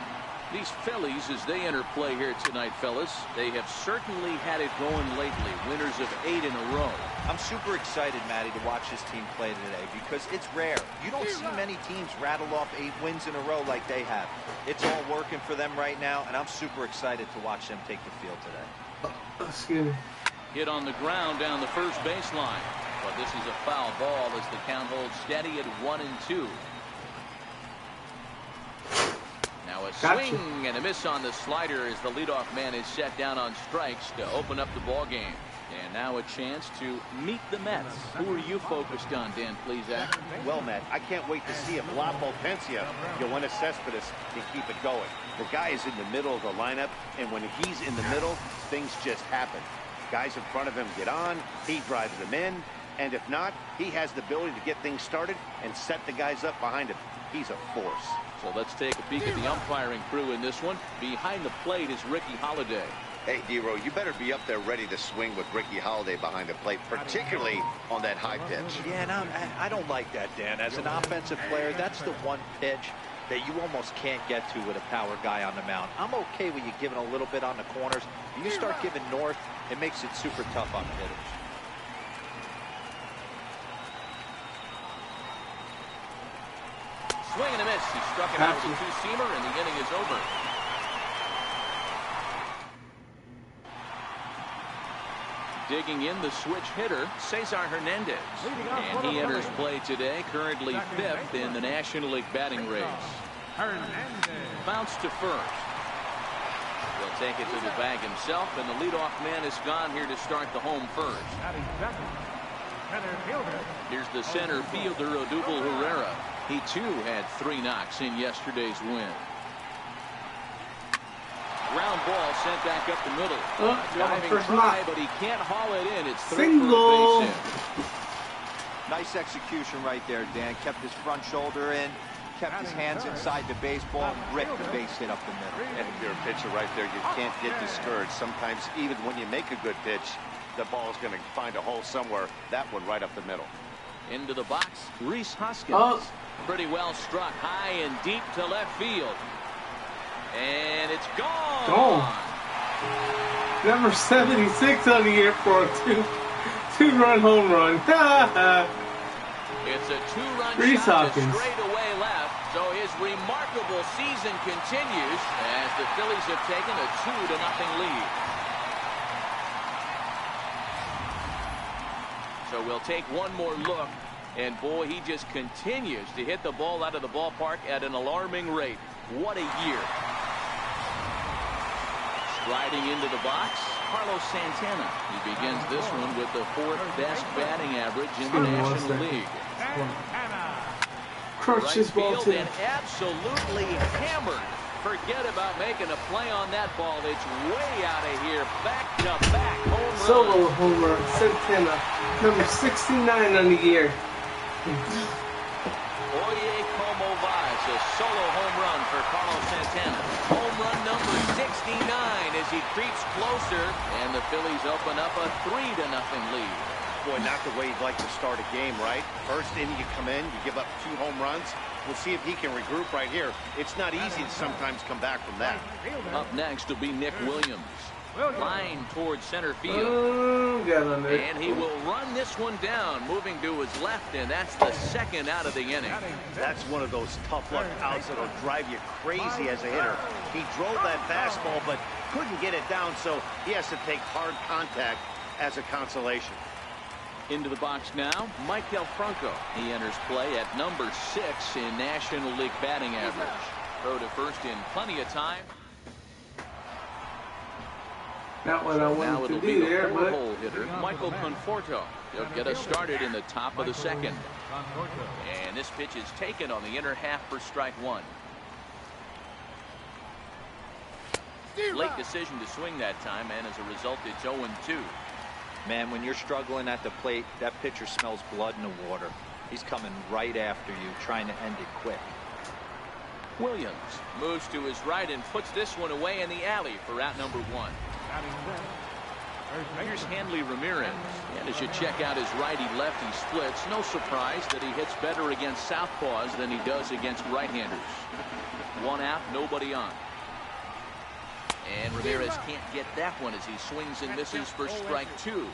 These Phillies, as they enter play here tonight, fellas, they have certainly had it going lately. Winners of 8 in a row. I'm super excited, Matty, to watch this team play today because it's rare. You don't see many teams rattle off 8 wins in a row like they have. It's all working for them right now, and I'm super excited to watch them take the field today. Excuse me. Hit on the ground down the first baseline. But this is a foul ball as the count holds steady at 1-2. Now a swing and a miss on the slider as the leadoff man is set down on strikes to open up the ball game. And now a chance to meet the Mets. Who are you focused on, Dan Plesac? Well, Matt, I can't wait to see if La Potencia, Yoenis Cespedes, can keep it going. The guy is in the middle of the lineup, and when he's in the middle, things just happen. Guys in front of him get on, he drives them in, and if not, he has the ability to get things started and set the guys up behind him. He's a force. So let's take a peek at the umpiring crew in this one. Behind the plate is Ricky Holiday. Hey, Dero, you better be up there ready to swing with Ricky Holiday behind the plate, particularly on that high pitch. Yeah, and I don't like that, Dan. As an offensive player, that's the one pitch that you almost can't get to with a power guy on the mound. I'm okay with you giving a little bit on the corners. When you start giving north, it makes it super tough on the hitters. Swing and a miss. He struck it out with a two-seamer, and the inning is over. Digging in the switch hitter, Cesar Hernandez. And he enters play today, currently 5th in the National League batting race. Bounce to first. He'll take it to the bag himself, and the leadoff man is gone here to start the home first. Here's the center fielder, Odubel Herrera. He, too, had 3 knocks in yesterday's win. Ground ball sent back up the middle. Diving try, but he can't haul it in. It's single. Base hit. Nice execution right there, Dan. Kept his front shoulder in, kept his hands inside the baseball, and ripped the base hit up the middle. And if you're a pitcher right there, you can't get discouraged. Sometimes even when you make a good pitch, the ball is going to find a hole somewhere. That one right up the middle. Into the box, Rhys Hoskins. Pretty well struck high and deep to left field. And it's gone. Gone. Number 76 on the year for a two-run home run. It's a two-run Reese shot to Hawkins. straightaway left. So his remarkable season continues as the Phillies have taken a 2-0 lead. So we'll take one more look. And boy, he just continues to hit the ball out of the ballpark at an alarming rate. What a year. Striding into the box, Carlos Santana. He begins this one with the 4th best batting average in the National League. Crushed his ball field too. and absolutely hammered. Forget about making a play on that ball. It's way out of here. Back-to-back home run. Solo home run. Santana, number 69 on the year. Oye como va. It's a solo home run for Carlos Santana. Home run number 69 as he creeps closer, and the Phillies open up a 3-0 lead. Boy, not the way you'd like to start a game, right? First inning, you come in, you give up 2 home runs. We'll see if he can regroup right here. It's not easy to sometimes come back from that. Up next will be Nick Williams. Line towards center field. Got on there. And he will run this one down, moving to his left, and that's the 2nd out of the inning. That's one of those tough luck outs that'll drive you crazy as a hitter. He drove that fastball, but couldn't get it down, so he has to take hard contact as a consolation. Into the box now, Michael Franco. He enters play at number 6 in National League batting average. Throw to first in plenty of time. Not what I Now wanted it'll to be do the there, but 4-hole hitter, Michael Conforto. He'll get us started in the top of the 2nd. And this pitch is taken on the inner half for strike 1. Late decision to swing that time, and as a result, it's 0-2. Man, when you're struggling at the plate, that pitcher smells blood in the water. He's coming right after you, trying to end it quick. Williams moves to his right and puts this one away in the alley for out number 1. Here's Hanley Ramirez. And as you check out his righty-lefty splits, no surprise that he hits better against southpaws than he does against right-handers. 1 out, nobody on. And Ramirez can't get that one as he swings and misses for strike 2.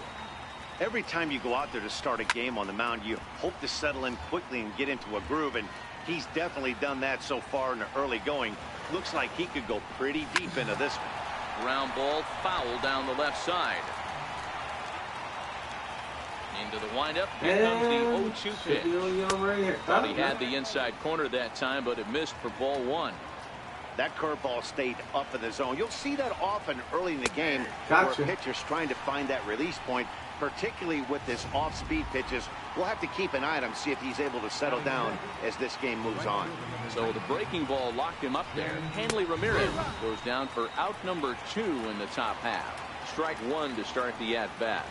Every time you go out there to start a game on the mound, you hope to settle in quickly and get into a groove, and he's definitely done that so far in the early going. Looks like he could go pretty deep into this one. Ground ball foul down the left side. Into the windup. Here comes the 0-2 pitch. Thought he had the inside corner that time, but it missed for ball 1. That curveball stayed up in the zone. You'll see that often early in the game Gotcha. where a pitcher's trying to find that release point, particularly with this off-speed pitches. We'll have to keep an eye on him, see if he's able to settle down as this game moves on. So the breaking ball locked him up there. Hanley Ramirez goes down for out number 2 in the top half. Strike 1 to start the at-bat.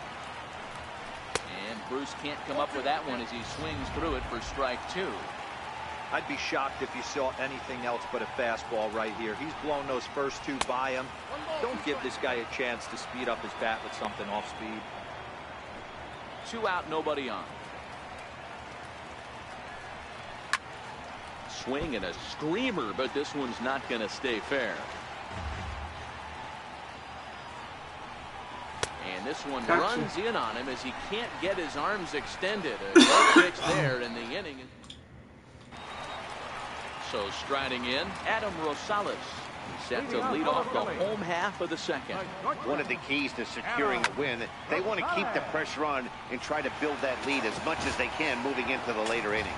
And Bruce can't come up with that one as he swings through it for strike 2. I'd be shocked if you saw anything else but a fastball right here. He's blown those first 2 by him. Don't give this guy a chance to speed up his bat with something off speed. 2 out, nobody on. Swing and a screamer, but this one's not going to stay fair. And this one runs in on him as he can't get his arms extended. A no pitch there in the inning. So striding in, Adam Rosales. Set to lead off the home half of the 2nd. One of the keys to securing a win, they want to keep the pressure on and try to build that lead as much as they can moving into the later innings.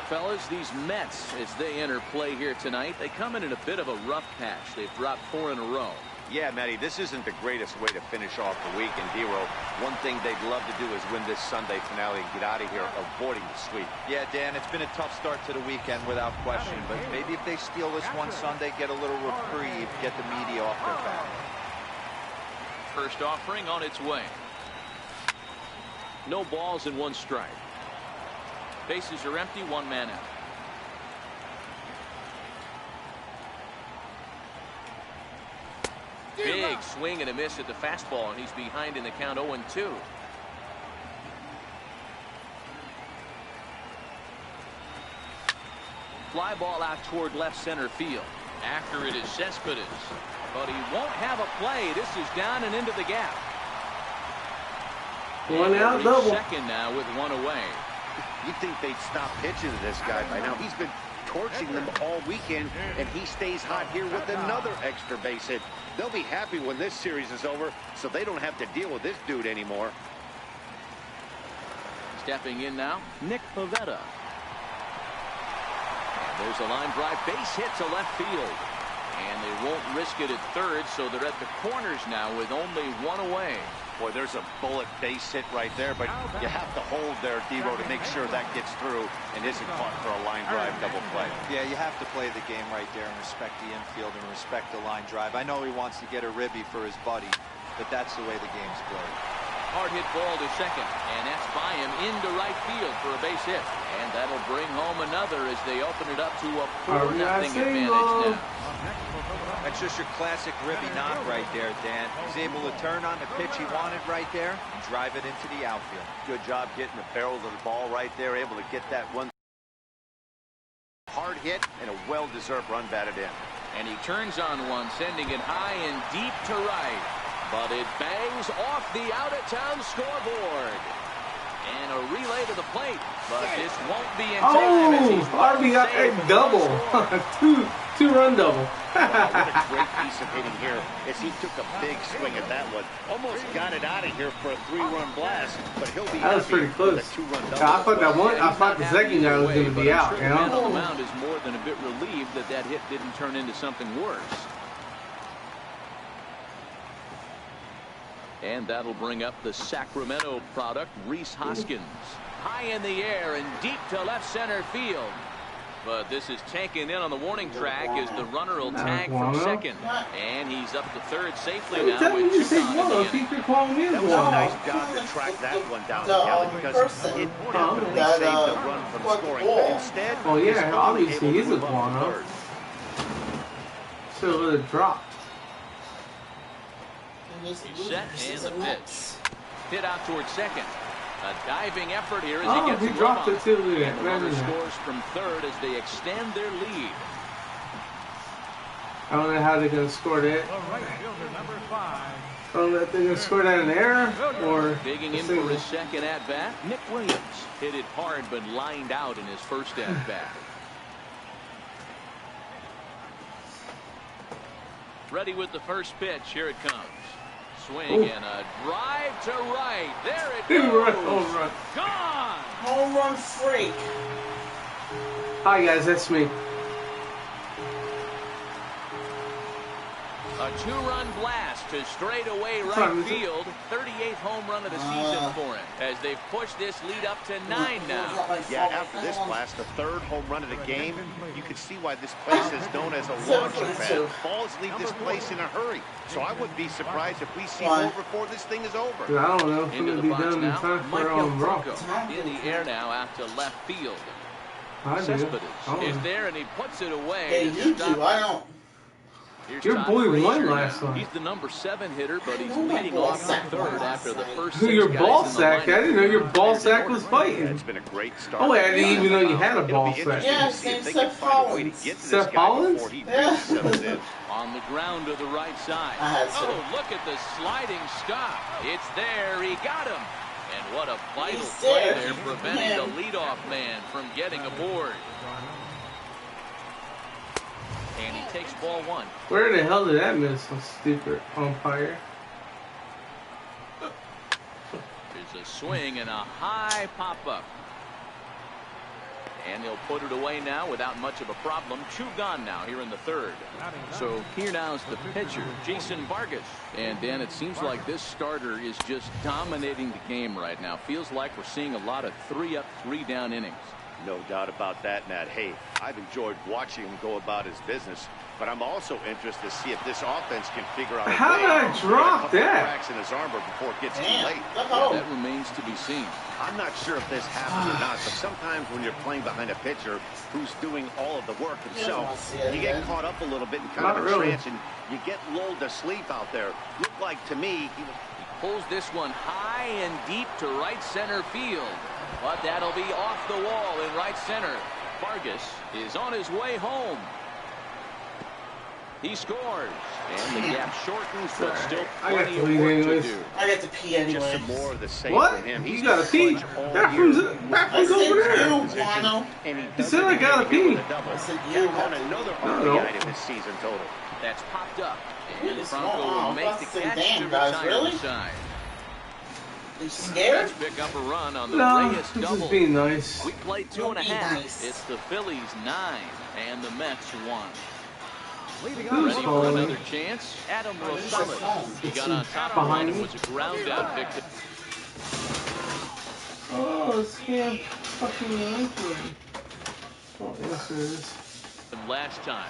Fellas, these Mets, as they enter play here tonight, they come in a bit of a rough patch. They've dropped 4 in a row. Yeah, Matty, this isn't the greatest way to finish off the week. And Dero, one thing they'd love to do is win this Sunday finale and get out of here avoiding the sweep. Yeah, Dan, it's been a tough start to the weekend without question, but maybe if they steal this one Sunday, get a little reprieve, get the media off their back. First offering on its way. No balls and 1 strike. Bases are empty, 1 man out. Big swing and a miss at the fastball, and he's behind in the count 0-2. Fly ball out toward left center field. After it is Cespedes, but he won't have a play. This is down and into the gap. One out, double. Second now with one away. You'd think they'd stop pitching to this guy by now. He's been torching them all weekend, and he stays hot here with another extra base hit. They'll be happy when this series is over, so they don't have to deal with this dude anymore. Stepping in now, Nick Pivetta. There's a line drive base hit to left field. And they won't risk it at third, so they're at the corners now with only one away. Boy, there's a bullet base hit right there, but you have to hold there, Devo, to make sure that gets through and isn't caught for a line drive double play. Yeah, you have to play the game right there and respect the infield and respect the line drive. I know he wants to get a ribby for his buddy, but that's the way the game's played. Hard hit ball to second, and that's by him into right field for a base hit. And that'll bring home another as they open it up to a 4-0 advantage now. That's just your classic ribby knock right there, Dan. He's able to turn on the pitch he wanted right there and drive it into the outfield. Good job getting the barrel of the ball right there, able to get that one hard hit and a well-deserved run batted in. And he turns on one, sending it high and deep to right. But it bangs off the out-of-town scoreboard. And a relay to the plate. But this won't be in time as he's RBI double. Two-run double. Wow, what a great piece of hitting here as he took a big swing at that one. Almost got it out of here for a 3-run blast, but he'll be that was pretty close. I thought the second guy was going to be out. You know? The mound is more than a bit relieved that that hit didn't turn into something worse. And that'll bring up the Sacramento product, Rhys Hoskins. High in the air and deep to left center field. But this is taken in on the warning track as the runner will tag from second. And he's up to third safely now with 2 gone. That was a nice job to track that one down, Kelly, because it definitely saved the run from scoring. But instead, oh yeah, obviously he's a guano. So it would have dropped. He's set and the pitch. Hit out towards second. A diving effort here as he gets he dropped it too. And the runner scores from third as they extend their lead. I don't know how they're going to score that. I don't know if they're going to score that in the air or digging in for his second at-bat. Nick Williams hit it hard but lined out in his first at-bat. Ready with the first pitch. Here it comes. Swing and a drive to right. There it goes. Home run. Gone. Home run freak. Hi guys, that's me. A 2-run blast to straightaway right field. 38th home run of the season for him as they've pushed this lead up to 9 now. Yeah, after this blast, the 3rd home run of the game, you can see why this place is known as a launching pad. Balls leave this place in a hurry, so I wouldn't be surprised if we see more before this thing is over. I don't know if it's going to be done in time for rock. In the air now out to left field. Cespedes is there and he puts it away. Hey, you two, I don't. Your boy won last time. He's the number 7 hitter, but he's leading off from third after the first 6 your guys ball in the sack. I didn't know your ball sack was fighting. It's been a great start. Oh, I didn't even know you had a ball sack. Yeah, same Seth Hollins. Seth Hollins? Yeah. On the ground to the right side. Oh, look at the sliding stop. It's there. He got him. And what a vital play there, preventing the leadoff man from getting aboard. And he takes ball 1. Where the hell did that miss, some stupid umpire? There's a swing and a high pop-up. And they'll put it away now without much of a problem. 2 gone now here in the 3rd. So here now is the pitcher, Jason Vargas. And Dan, it seems like this starter is just dominating the game right now. Feels like we're seeing a lot of 3-up, 3-down innings. No doubt about that, Matt. Hey, I've enjoyed watching him go about his business, but I'm also interested to see if this offense can figure out a how did I drop that? Cracks in his armor before it gets too late. That remains to be seen. I'm not sure if this happens or not, but sometimes when you're playing behind a pitcher who's doing all of the work himself, you get caught up a little bit in kind of a trance, and you get lulled to sleep out there. Looked like to me he pulls this one high and deep to right center field. But that'll be off the wall in right center. Vargas is on his way home. He scores, and the gap shortens, but still I got plenty to of leave work to anyways. do. I got to pee anyway. Just some more of the same What? from him. You got to pee? Bathroom's I said over there. you, Guano. And he You said I got to pee. I said you. on another No. RBI to his season total. That's popped up, Really and small. Franco I will was make about the to say, catch damn, to guys, retire really? the side. You scared? Mets pick up a run on the No, Reyes this double. is being nice. We played two Don't and a be half. nice. It's the Phillies 9 and the Mets 1. Who's Ready for calling? another chance? Adam Oh, this is phone. Rosales. He got on top of Behind one and me? was a ground out victim. Oh, this can't fucking anything. Oh, yes, it is. Last time,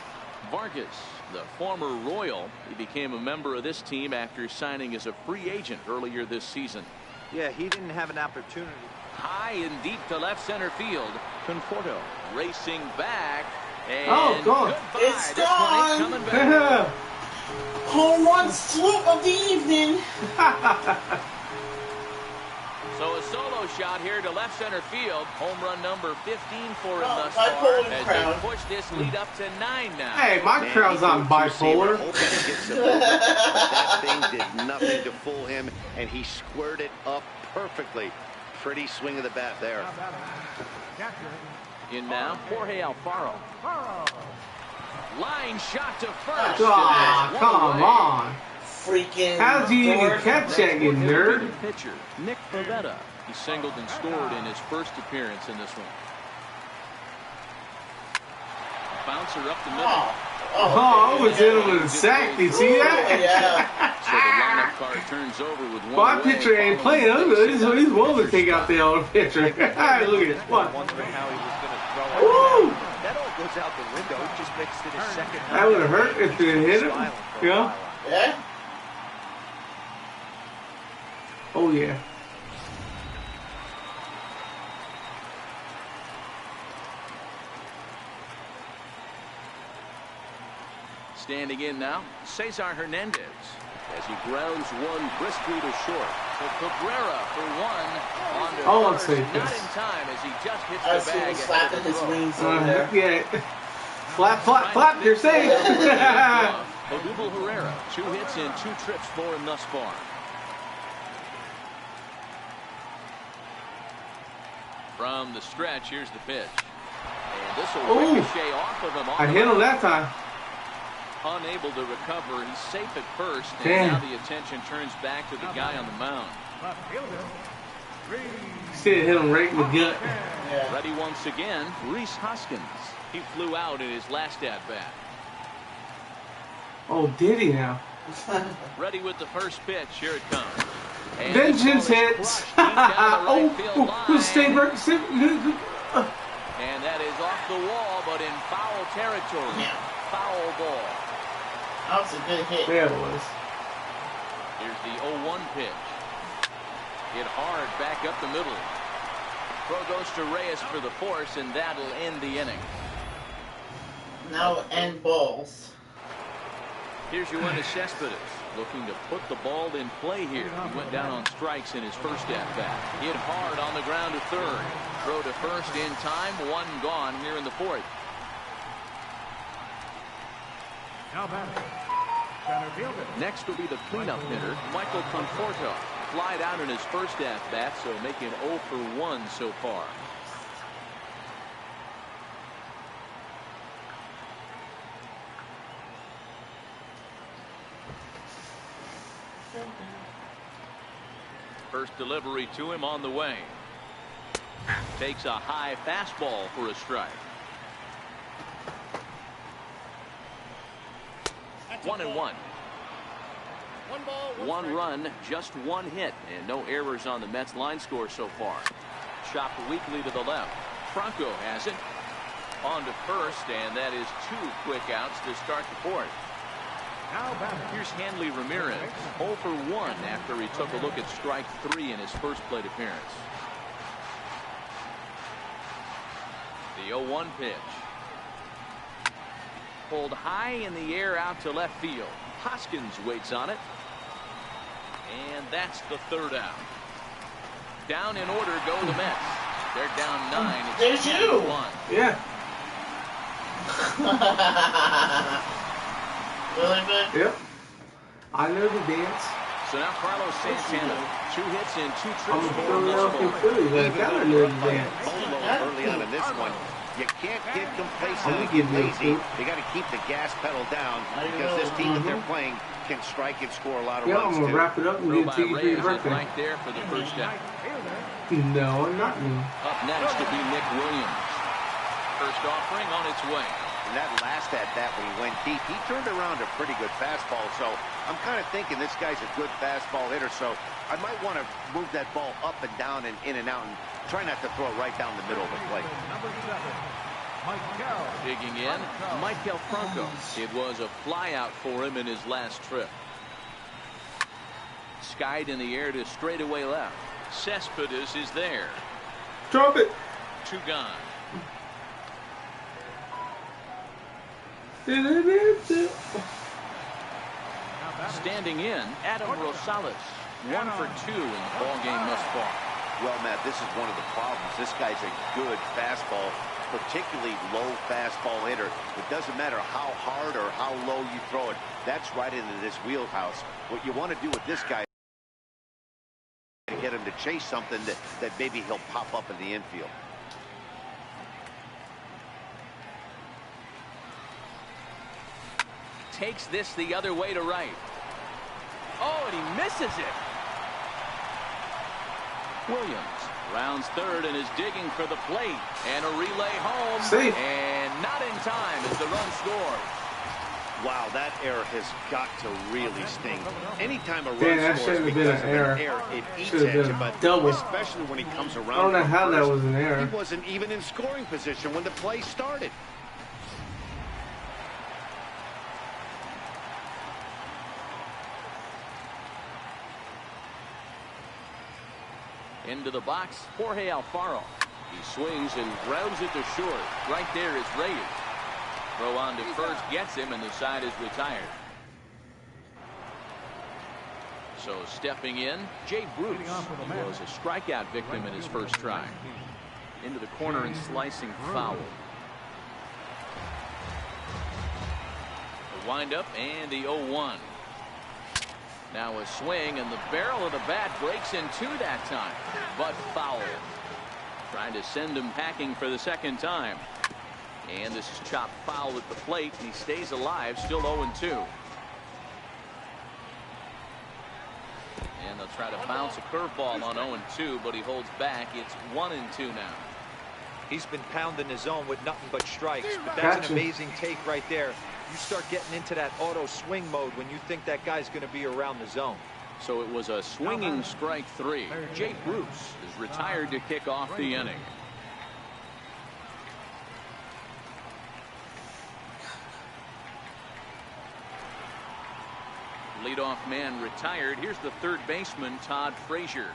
Vargas, the former Royal, he became a member of this team after signing as a free agent earlier this season. Yeah, he didn't have an opportunity. High and deep to left center field. Conforto racing back. And Oh, God. goodbye. It's This one ain't gone. coming back. Home run swoop of the evening. So a solo shot here to left center field. Home run number 15 for him thus bipolar far as crowd. they push this lead up to 9 now. Hey, my crowd's on bipolar. Hoping to get some movement, but that thing did nothing to fool him, and he squared it up perfectly. Pretty swing of the bat there. In now, Jorge Alfaro. Line shot to first. Ah, and it's one come away. on. Freaking. How'd you even dork. catch that, you nerd? The pitcher, Nick Pivetta. He singled and scored in his first appearance in this one. Bouncer up the middle. Oh, I was in him with a sack. You see that? Yeah. So the lineup card turns over with one My away, pitcher ain't playing. He's willing to take out the old pitcher. Look at this. What? Wondering how he was going to throw it. Woo! That all goes out the window. He just makes it his second time. That would have hurt if it hit him. Smiling for a Yeah. while. Yeah. Oh, yeah. Standing in now, Cesar Hernandez as he grounds one briskly to short. So Cabrera for one on the Oh, first, I'll take not this. in time as he just hits I the see him bag. slapping his wings over there. Yeah. Flap, flap, flap. You're safe. Odubel Herrera, 2 hits and 2 trips for him thus far. From the stretch, here's the pitch. And this will Ooh. ricochet off of him. I hit him that time. Unable to recover. He's safe at first. And Damn. now the attention turns back to the guy on the mound. See it hit him right in the gut. Yeah. Ready once again, Rhys Hoskins. He flew out in his last at-bat. Oh, did he now? Ready with the first pitch. Here it comes. And Vengeance this ball is hits. crushed deep down the right field line. Stay back. And that is off the wall, but in foul territory. Yeah. Foul ball. That was a good hit. There it was. Here's the 0-1 pitch. Hit hard back up the middle. Throw goes to Reyes for the force, and that'll end the inning. Now end balls. Here's Yoenis Cespedes looking to put the ball in play here. He went down on strikes in his first at-bat. Hit hard on the ground to third. Throw to first in time. 1 gone here in the 4th. Next will be the cleanup hitter, Michael Conforto. Flied out in his first at-bat, so making 0 for 1 so far. First delivery to him on the way. Takes a high fastball for a strike. 1-1. 1 run, just 1 hit, and no errors on the Mets line score so far. Chopped weakly to the left. Franco has it. On to first, and that is 2 quick outs to start the 4th. Here's Hanley Ramirez, 0 for 1 after he took a look at strike 3 in his first plate appearance. The 0-1 pitch. Pulled high in the air out to left field. Hoskins waits on it. And that's the 3rd out. Down in order go the Mets. They're down 9. It's There's you. 1. Yeah. Really, man? Yep. I know the dance. So now Carlos Santana, 2 hits and 2 I'm trips a for him thus Philadelphia far. Phillies. I gotta know the dance. Bolo early on in this one. You can't get complacent I'm and gonna give you a lazy. scoop. You got to keep the gas pedal down because this team that they're playing can strike and score a lot of Yeah, runs I'm gonna too. wrap it up and Throw get by to you for Reyes your is birthday. right there for the first down. No, I'm not me. Up next to be Nick Williams. First offering on its way. And that last at-bat when he went deep, he turned around a pretty good fastball. So I'm kind of thinking this guy's a good fastball hitter. So I might want to move that ball up and down and in and out and try not to throw it right down the middle of the plate. Digging in, Michael Franco. It was a flyout for him in his last trip. Skied in the air to straightaway left. Cespedes is there. Drop it. 2 gone. Standing in, Adam Rosales. 1 for 2 in the ball game thus far. Well, Matt, this is one of the problems. This guy's a good fastball, particularly low fastball hitter. It doesn't matter how hard or how low you throw it. That's right into this wheelhouse. What you want to do with this guy is get him to chase something that maybe he'll pop up in the infield. Takes this the other way to right. Oh, and he misses it. Williams rounds third and is digging for the plate. And a relay home. Safe. And not in time as the run scores. Wow, that error has got to really sting. Anytime a run Dan, that scores shouldn't have because been of an an error. error, it eats Should have at you, been but double. especially when he comes around. I don't know from how that first. was an error. He wasn't even in scoring position when the play started. Into the box, Jorge Alfaro. He swings and grounds it to short. Right there is Reyes. Throw on to first gets him, and the side is retired. So stepping in, Jay Bruce. He was a strikeout victim in his first try. Into the corner and slicing foul. The windup and the 0-1. Now a swing, and the barrel of the bat breaks in 2 that time, but foul. Trying to send him packing for the second time. And this is chopped foul at the plate, and he stays alive, still 0-2. And they'll try to bounce a curveball on 0-2, but he holds back. It's 1-2 now. He's been pounding his zone with nothing but strikes, but that's Gotcha. an amazing take right there. You start getting into that auto swing mode when you think that guy's going to be around the zone. So it was a swinging strike 3. Jake Bruce is retired to kick off the inning. Leadoff man retired. Here's the third baseman, Todd Frazier.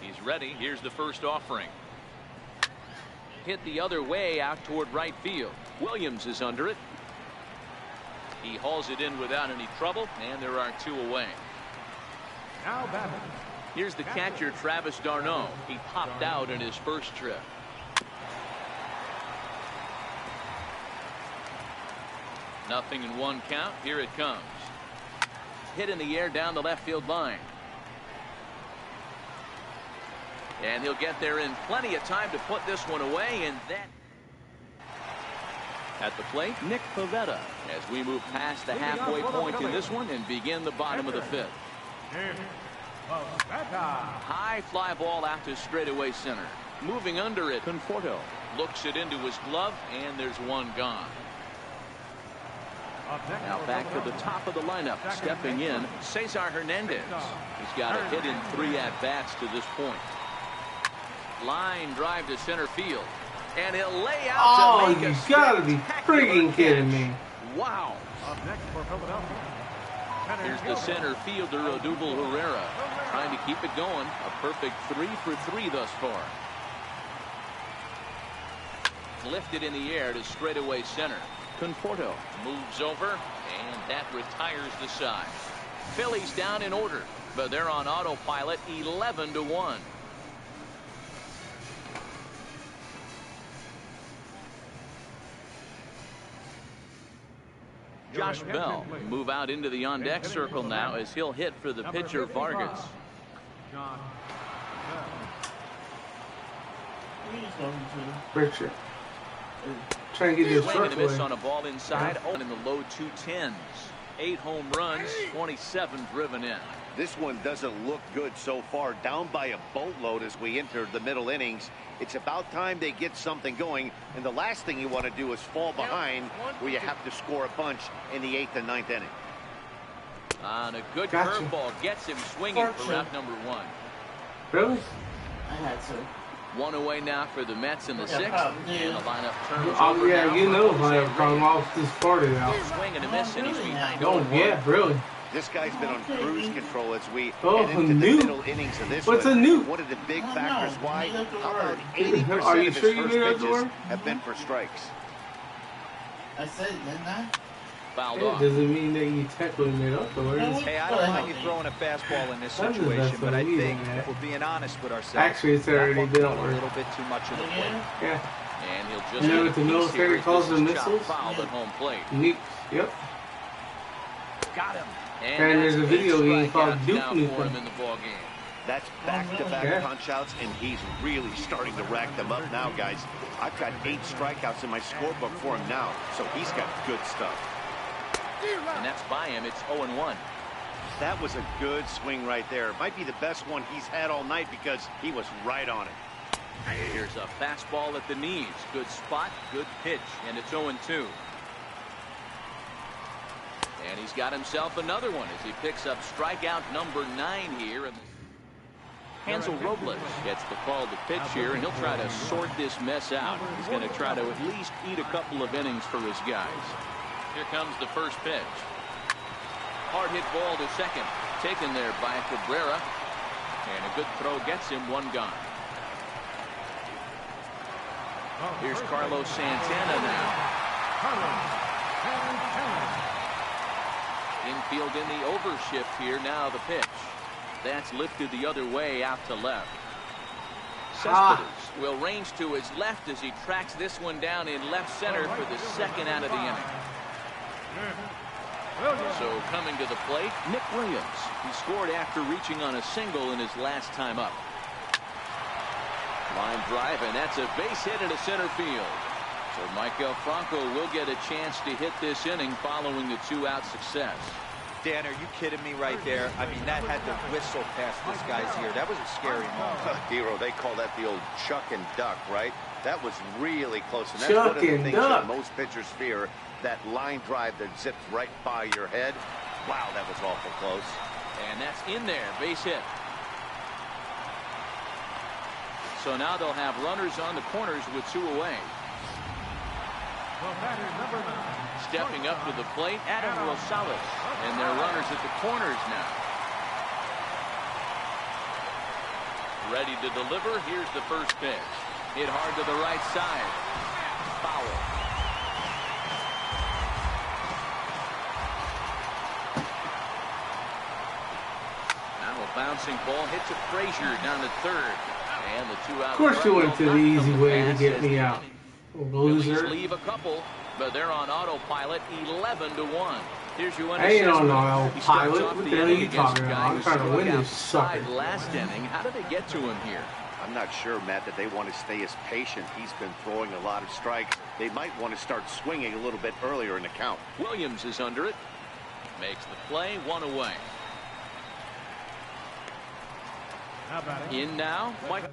He's ready. Here's the first offering. Hit the other way out toward right field. Williams is under it. He hauls it in without any trouble, and there are 2 away. Now batting. Here's the catcher, Travis d'Arnaud. He popped out in his first trip. Nothing in 1 count. Here it comes. Hit in the air down the left field line. And he'll get there in plenty of time to put this one away, and then at the plate, Nick Pivetta, as we move past the halfway point in this one and begin the bottom of the 5th. High fly ball out to straightaway center. Moving under it, Conforto looks it into his glove, and there's 1 gone. Now back to the top of the lineup. Stepping in, Cesar Hernandez. He's got a hit in 3 at-bats to this point. Line drive to center field. And he'll lay out to make you gotta be freaking kidding me. Wow. Up next for Philadelphia. Here's the center fielder, Odubel Herrera, trying to keep it going. A perfect 3 for 3 thus far. Lifted in the air to straightaway center. Conforto moves over, and that retires the side. Phillies down in order, but they're on autopilot 11-1. Josh Bell move out into the on-deck circle now as he'll hit for the pitcher Vargas. John Richard. Trying to get this Swing and a miss circle on a ball inside. Oh, in the low 210s. 8 home runs, 27 driven in. This one doesn't look good so far. Down by a boatload as we enter the middle innings. It's about time they get something going. And the last thing you want to do is fall behind where you have to score a bunch in the 8th and 9th inning. On a good curveball gets him swinging for route number 1. Really? I had to. 1 away now for the Mets in the 6th. And the lineup turns Oh, over yeah, now you know for if I Jose have come Reyes. off this party out. Swing and a miss, and he's behind. Oh, yeah, really. This guy's been on cruise control as we Oh, head into the new? middle innings of this What's one. a new? One of the big factors why Are about you 80% sure of you his knew first that was the pitches word? have been for strikes. I said it, didn't I? Fouled It off. doesn't mean that you technically made up the words. Hey, I don't mind you throwing a fastball in this situation, but I think if we're being honest with ourselves, Actually, it's already that one been went over. a little bit too much of the plate. Yeah. And he'll just You know get what the a piece military here as calls this the is chopped missiles? foul at home plate. Nukes. Yep. Got him. And there's that's a video 8 game called strikeouts Duke now Nukem. for him in the ball game. That's back-to-back Yeah. punch-outs, and he's really starting to rack them up now, guys. I've got 8 strikeouts in my scorebook for him now, so he's got good stuff. And that's by him. It's 0-1. That was a good swing right there. Might be the best one he's had all night because he was right on it. Here's a fastball at the knees. Good spot, good pitch, and it's 0-2. And he's got himself another one as he picks up strikeout number 9 here. And Hansel Robles gets the call to pitch here, and he'll try to sort this mess out. He's going to try to at least eat a couple of innings for his guys. Here comes the first pitch. Hard hit ball to second. Taken there by Cabrera. And a good throw gets him 1 gone. Here's Carlos Santana now. Infield in the overshift here. Now the pitch. That's lifted the other way out to left. Cespedes will range to his left as he tracks this one down in left center for the 2nd out of the inning. So coming to the plate, Nick Williams. He scored after reaching on a single in his last time up. Line drive, and that's a base hit into center field. So Michael Franco will get a chance to hit this inning following the 2-out success. Dan, are you kidding me right there? I mean, that had to whistle past this guy's ear. That was a scary moment. Dero, they call that the old chuck and duck, right? That was really close. And that's Chuck one of the and things duck. that most pitchers fear, that line drive that zips right by your head. Wow, that was awful close. And that's in there, base hit. So now they'll have runners on the corners with 2 away. Stepping up to the plate, Adam Rosales. And they're runners at the corners now. Ready to deliver. Here's the first pitch. Hit hard to the right side. Foul. Now a bouncing ball hit to Frazier down to 3rd. And the 2-out. Of course you went to the easy way to get me out. Loser. Phillies leave a couple, but they're on autopilot 11-1. Here's your I ain't on assessment. He starts autopilot. off What the the hell are inning you against talking a about? guy I'm who trying to struck win out this sucker. inside last inning. How did they get to him here? I'm not sure, Matt, that they want to stay as patient. He's been throwing a lot of strikes. They might want to start swinging a little bit earlier in the count. Williams is under it. Makes the play, 1 away. In now, Mike.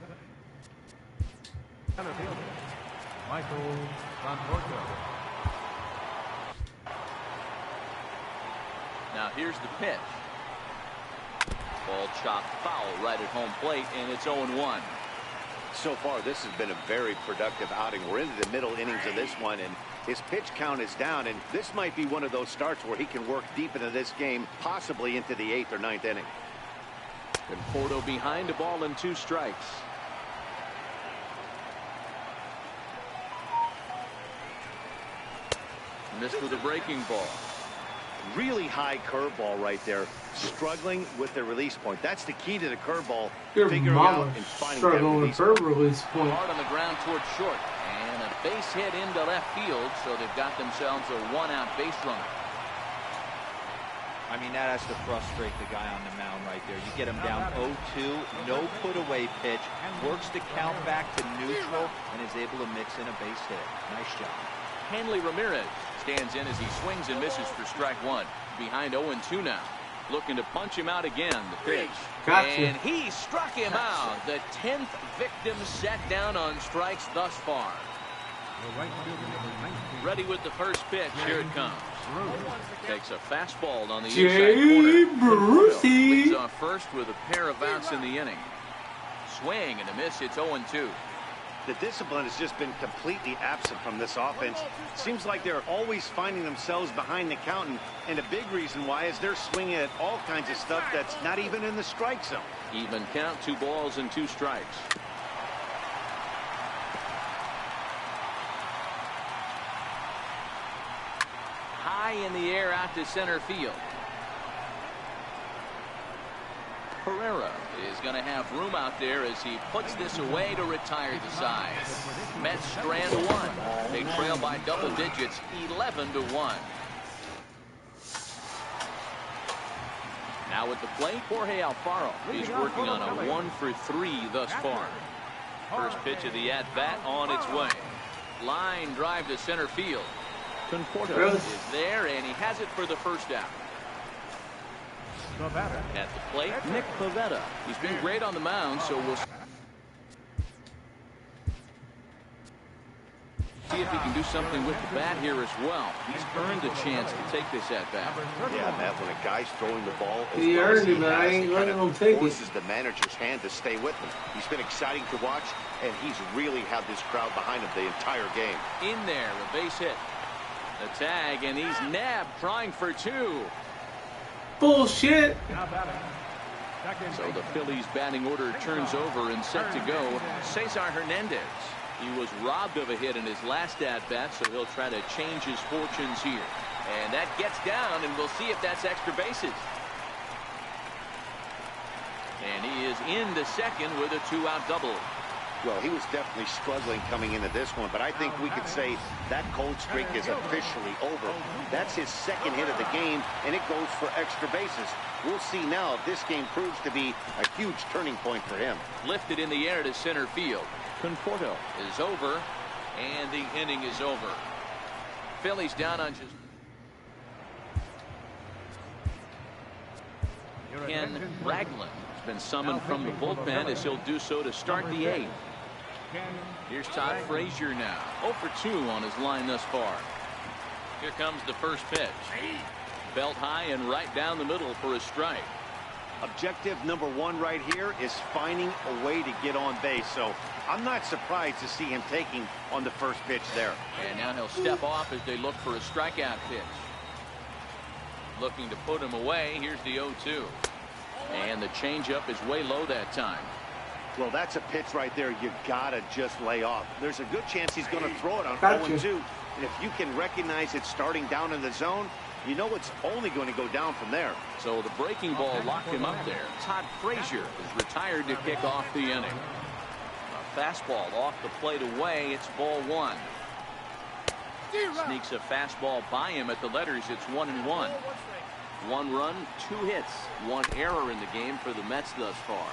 Michael Conforto. Now here's the pitch. Ball chopped foul right at home plate, and it's 0-1. So far, this has been a very productive outing. We're into the middle innings of this one, and his pitch count is down, and this might be one of those starts where he can work deep into this game, possibly into the 8th or 9th inning. Conforto behind, a ball and 2 strikes. Missed with a breaking ball. Really high curveball right there. Struggling with the release point. That's the key to the curveball. Your Figuring out mama and finding struggling with her release point. Hard on the ground towards short. And a base hit into left field, so they've got themselves a 1-out base runner. I mean, that has to frustrate the guy on the mound right there. You get him down 0-2, no put-away pitch, works the count back to neutral, and is able to mix in a base hit. Nice job. Hanley Ramirez stands in as he swings and misses for strike 1. Behind 0-2 now. Looking to punch him out again. The pitch. Gotcha. And he struck him out. The 10th victim set down on strikes thus far. The right fielder, number 19. Ready with the first pitch. Here it comes. Takes a fastball on the Jay inside corner. Brucey. Leads off first with a pair of outs in the inning. Swing and a miss. It's 0-2. The discipline has just been completely absent from this offense. Seems like they're always finding themselves behind the count, and a big reason why is they're swinging at all kinds of stuff that's not even in the strike zone. Even count, 2 balls and 2 strikes. High in the air out to center field. Pereira is going to have room out there as he puts this away to retire the side. Mets strand 1. They trail by double digits, 11-1. Now at the plate, Jorge Alfaro. He's working on a 1-for-3 thus far. First pitch of the at-bat on its way. Line drive to center field. Conforto is there, and he has it for the first out. At the plate, Nick Pivetta. He's been great on the mound, so we'll see if he can do something with the bat here as well. He's earned a chance to take this at bat. Yeah, Matt, when a guy's throwing the ball, He earned it, but I ain't letting him take it. Forces the manager's hand to stay with him. He's been exciting to watch, and he's really had this crowd behind him the entire game. In there, a base hit. The tag, and he's nabbed, trying for 2. Bullshit. So the Phillies batting order turns over and set to go. Cesar Hernandez. He was robbed of a hit in his last at-bat, so he'll try to change his fortunes here. And that gets down, and we'll see if that's extra bases. And he is into second with a 2-out double. Well, he was definitely struggling coming into this one, but I think we could say that cold streak is officially over. That's his second hit of the game, and it goes for extra bases. We'll see now if this game proves to be a huge turning point for him. Lifted in the air to center field. Conforto is over, and the inning is over. Phillies down on just Ken Ragland has been summoned from the bullpen as he'll do so to start the 8th. Here's Todd Frazier now. 0 for 2 on his line thus far. Here comes the first pitch. Belt high and right down the middle for a strike. Objective number 1 right here is finding a way to get on base. So I'm not surprised to see him taking on the first pitch there. And now he'll step off as they look for a strikeout pitch. Looking to put him away. Here's the 0-2. And the changeup is way low that time. Well, that's a pitch right there you gotta just lay off. There's a good chance he's going to throw it on Gotcha. 0-2. And if you can recognize it starting down in the zone, you know it's only going to go down from there. So the breaking ball locked him up there. Todd Frazier is retired to kick off the inning. A fastball off the plate away. It's ball 1. Sneaks a fastball by him at the letters. It's 1-1. 1 run, 2 hits, 1 error in the game for the Mets thus far.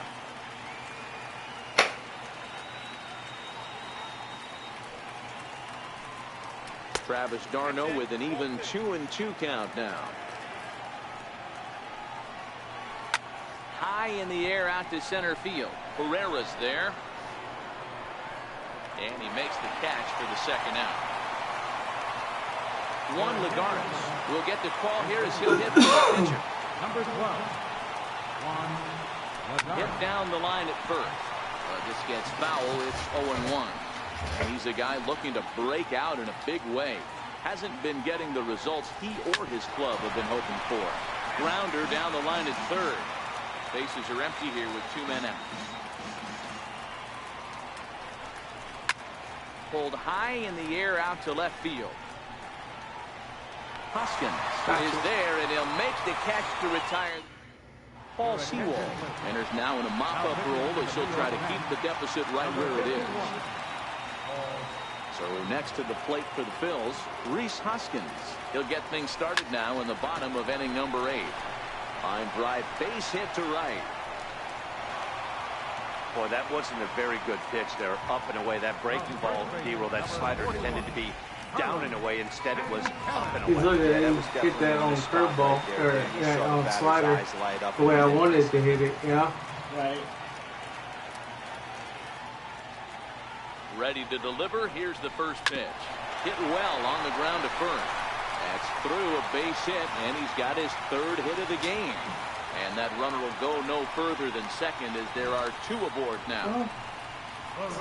Travis d'Arnaud with an even 2-2 count now. High in the air out to center field. Pereira's there. And he makes the catch for the second out. Juan Lagares will get the call here as he'll hit the pitcher. Number 12. Juan Hit Lagares. down the line at first. This gets foul. It's 0-1. And he's a guy looking to break out in a big way. Hasn't been getting the results he or his club have been hoping for. Grounder down the line at third. Bases are empty here with 2 men out. Pulled high in the air out to left field. Hoskins is there, and he'll make the catch to retire. Paul Sewell enters now in a mop-up role as he'll try to keep the deficit right where it is. So next to the plate for the Phils, Rhys Hoskins. He'll get things started now in the bottom of inning number 8. Line drive, base hit to right. Boy, that wasn't a very good pitch there, up and away. That breaking ball, D-roll, that slider tended to be down and away. Instead, it was up and away. He's looking at him hit that on curveball, or that on slider, the way I wanted to hit it, yeah? Right. Ready to deliver. Here's the first pitch. Hit well on the ground to first. That's through a base hit, and he's got his 3rd hit of the game. And that runner will go no further than second as there are 2 aboard now.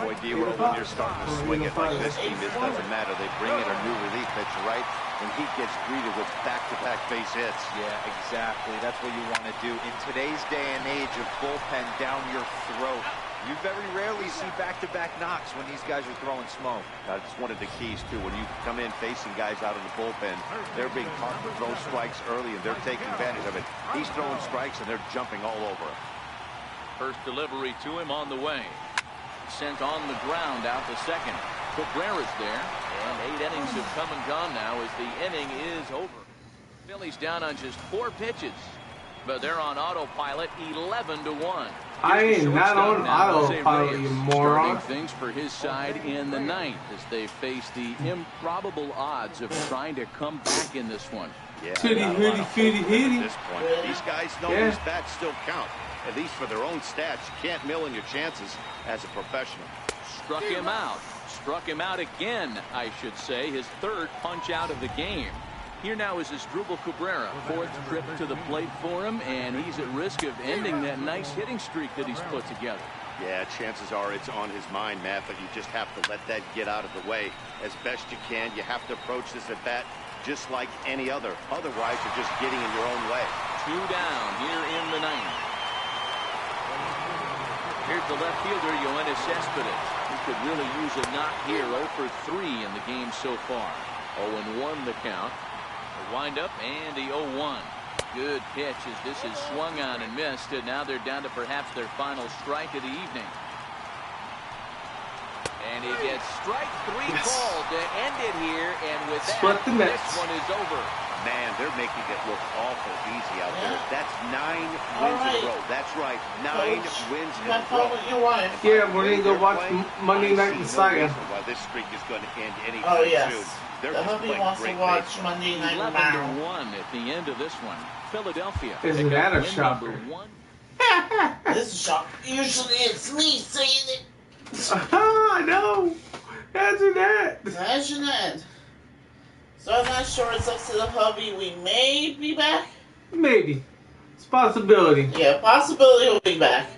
Boy, D-roll, when you're starting to swing it like this team, it doesn't matter. They bring in a new relief pitcher, right? And he gets greeted with back-to-back base hits. Yeah, exactly. That's what you want to do. In today's day and age of bullpen down your throat, you very rarely see back-to-back knocks when these guys are throwing smoke. That's one of the keys, too. When you come in facing guys out of the bullpen, they're being taught to throw strikes early, and they're taking advantage of it. He's throwing strikes, and they're jumping all over him. First delivery to him on the way. Sent on the ground out to second. Cabrera's there, and 8 innings have come and gone now as the inning is over. Phillies down on just 4 pitches, but they're on autopilot, 11-1. I ain't not on autopilot, you moron. Starting things for his side in the 9th as they face the improbable odds of trying to come back in this one. Yeah, Tootie, hootie, footie, at hootie. this point, these guys know these bats still count. At least for their own stats, you can't mill in your chances as a professional. Struck him out. Struck him out again, I should say. His 3rd punch out of the game. Here now is Asdrubal Cabrera. 4th trip to the plate for him, and he's at risk of ending that nice hitting streak that he's put together. Yeah, chances are it's on his mind, Matt, but you just have to let that get out of the way as best you can. You have to approach this at bat just like any other. Otherwise, you're just getting in your own way. 2 down here in the 9th. Here's the left fielder, Yoenis Cespedes, who could really use a knock here. 0 for 3 in the game so far. 0-1 the count. The windup and the 0-1. Good pitch as this is swung on and missed, and now they're down to perhaps their final strike of the evening. And he gets strike 3 called to end it here, and with that, this one is over. Man, they're making it look awful easy out there. That's 9 wins in a row. That's right, 9 wins in a row. Yeah, we're going to go watch Monday Night Messiah. Why this streak is going to end anytime soon. They're I just hope he playing wants to great watch baseball. Monday Night 11-1 Messiah. at the end of this one. Philadelphia. Isn't pick up that a win shocker? number 1. This is shock. Usually it's me saying it. I know. Imagine that. Imagine that. So I'm not sure. It's up to the hubby. We may be back. Maybe. It's a possibility. Yeah, possibility we'll be back.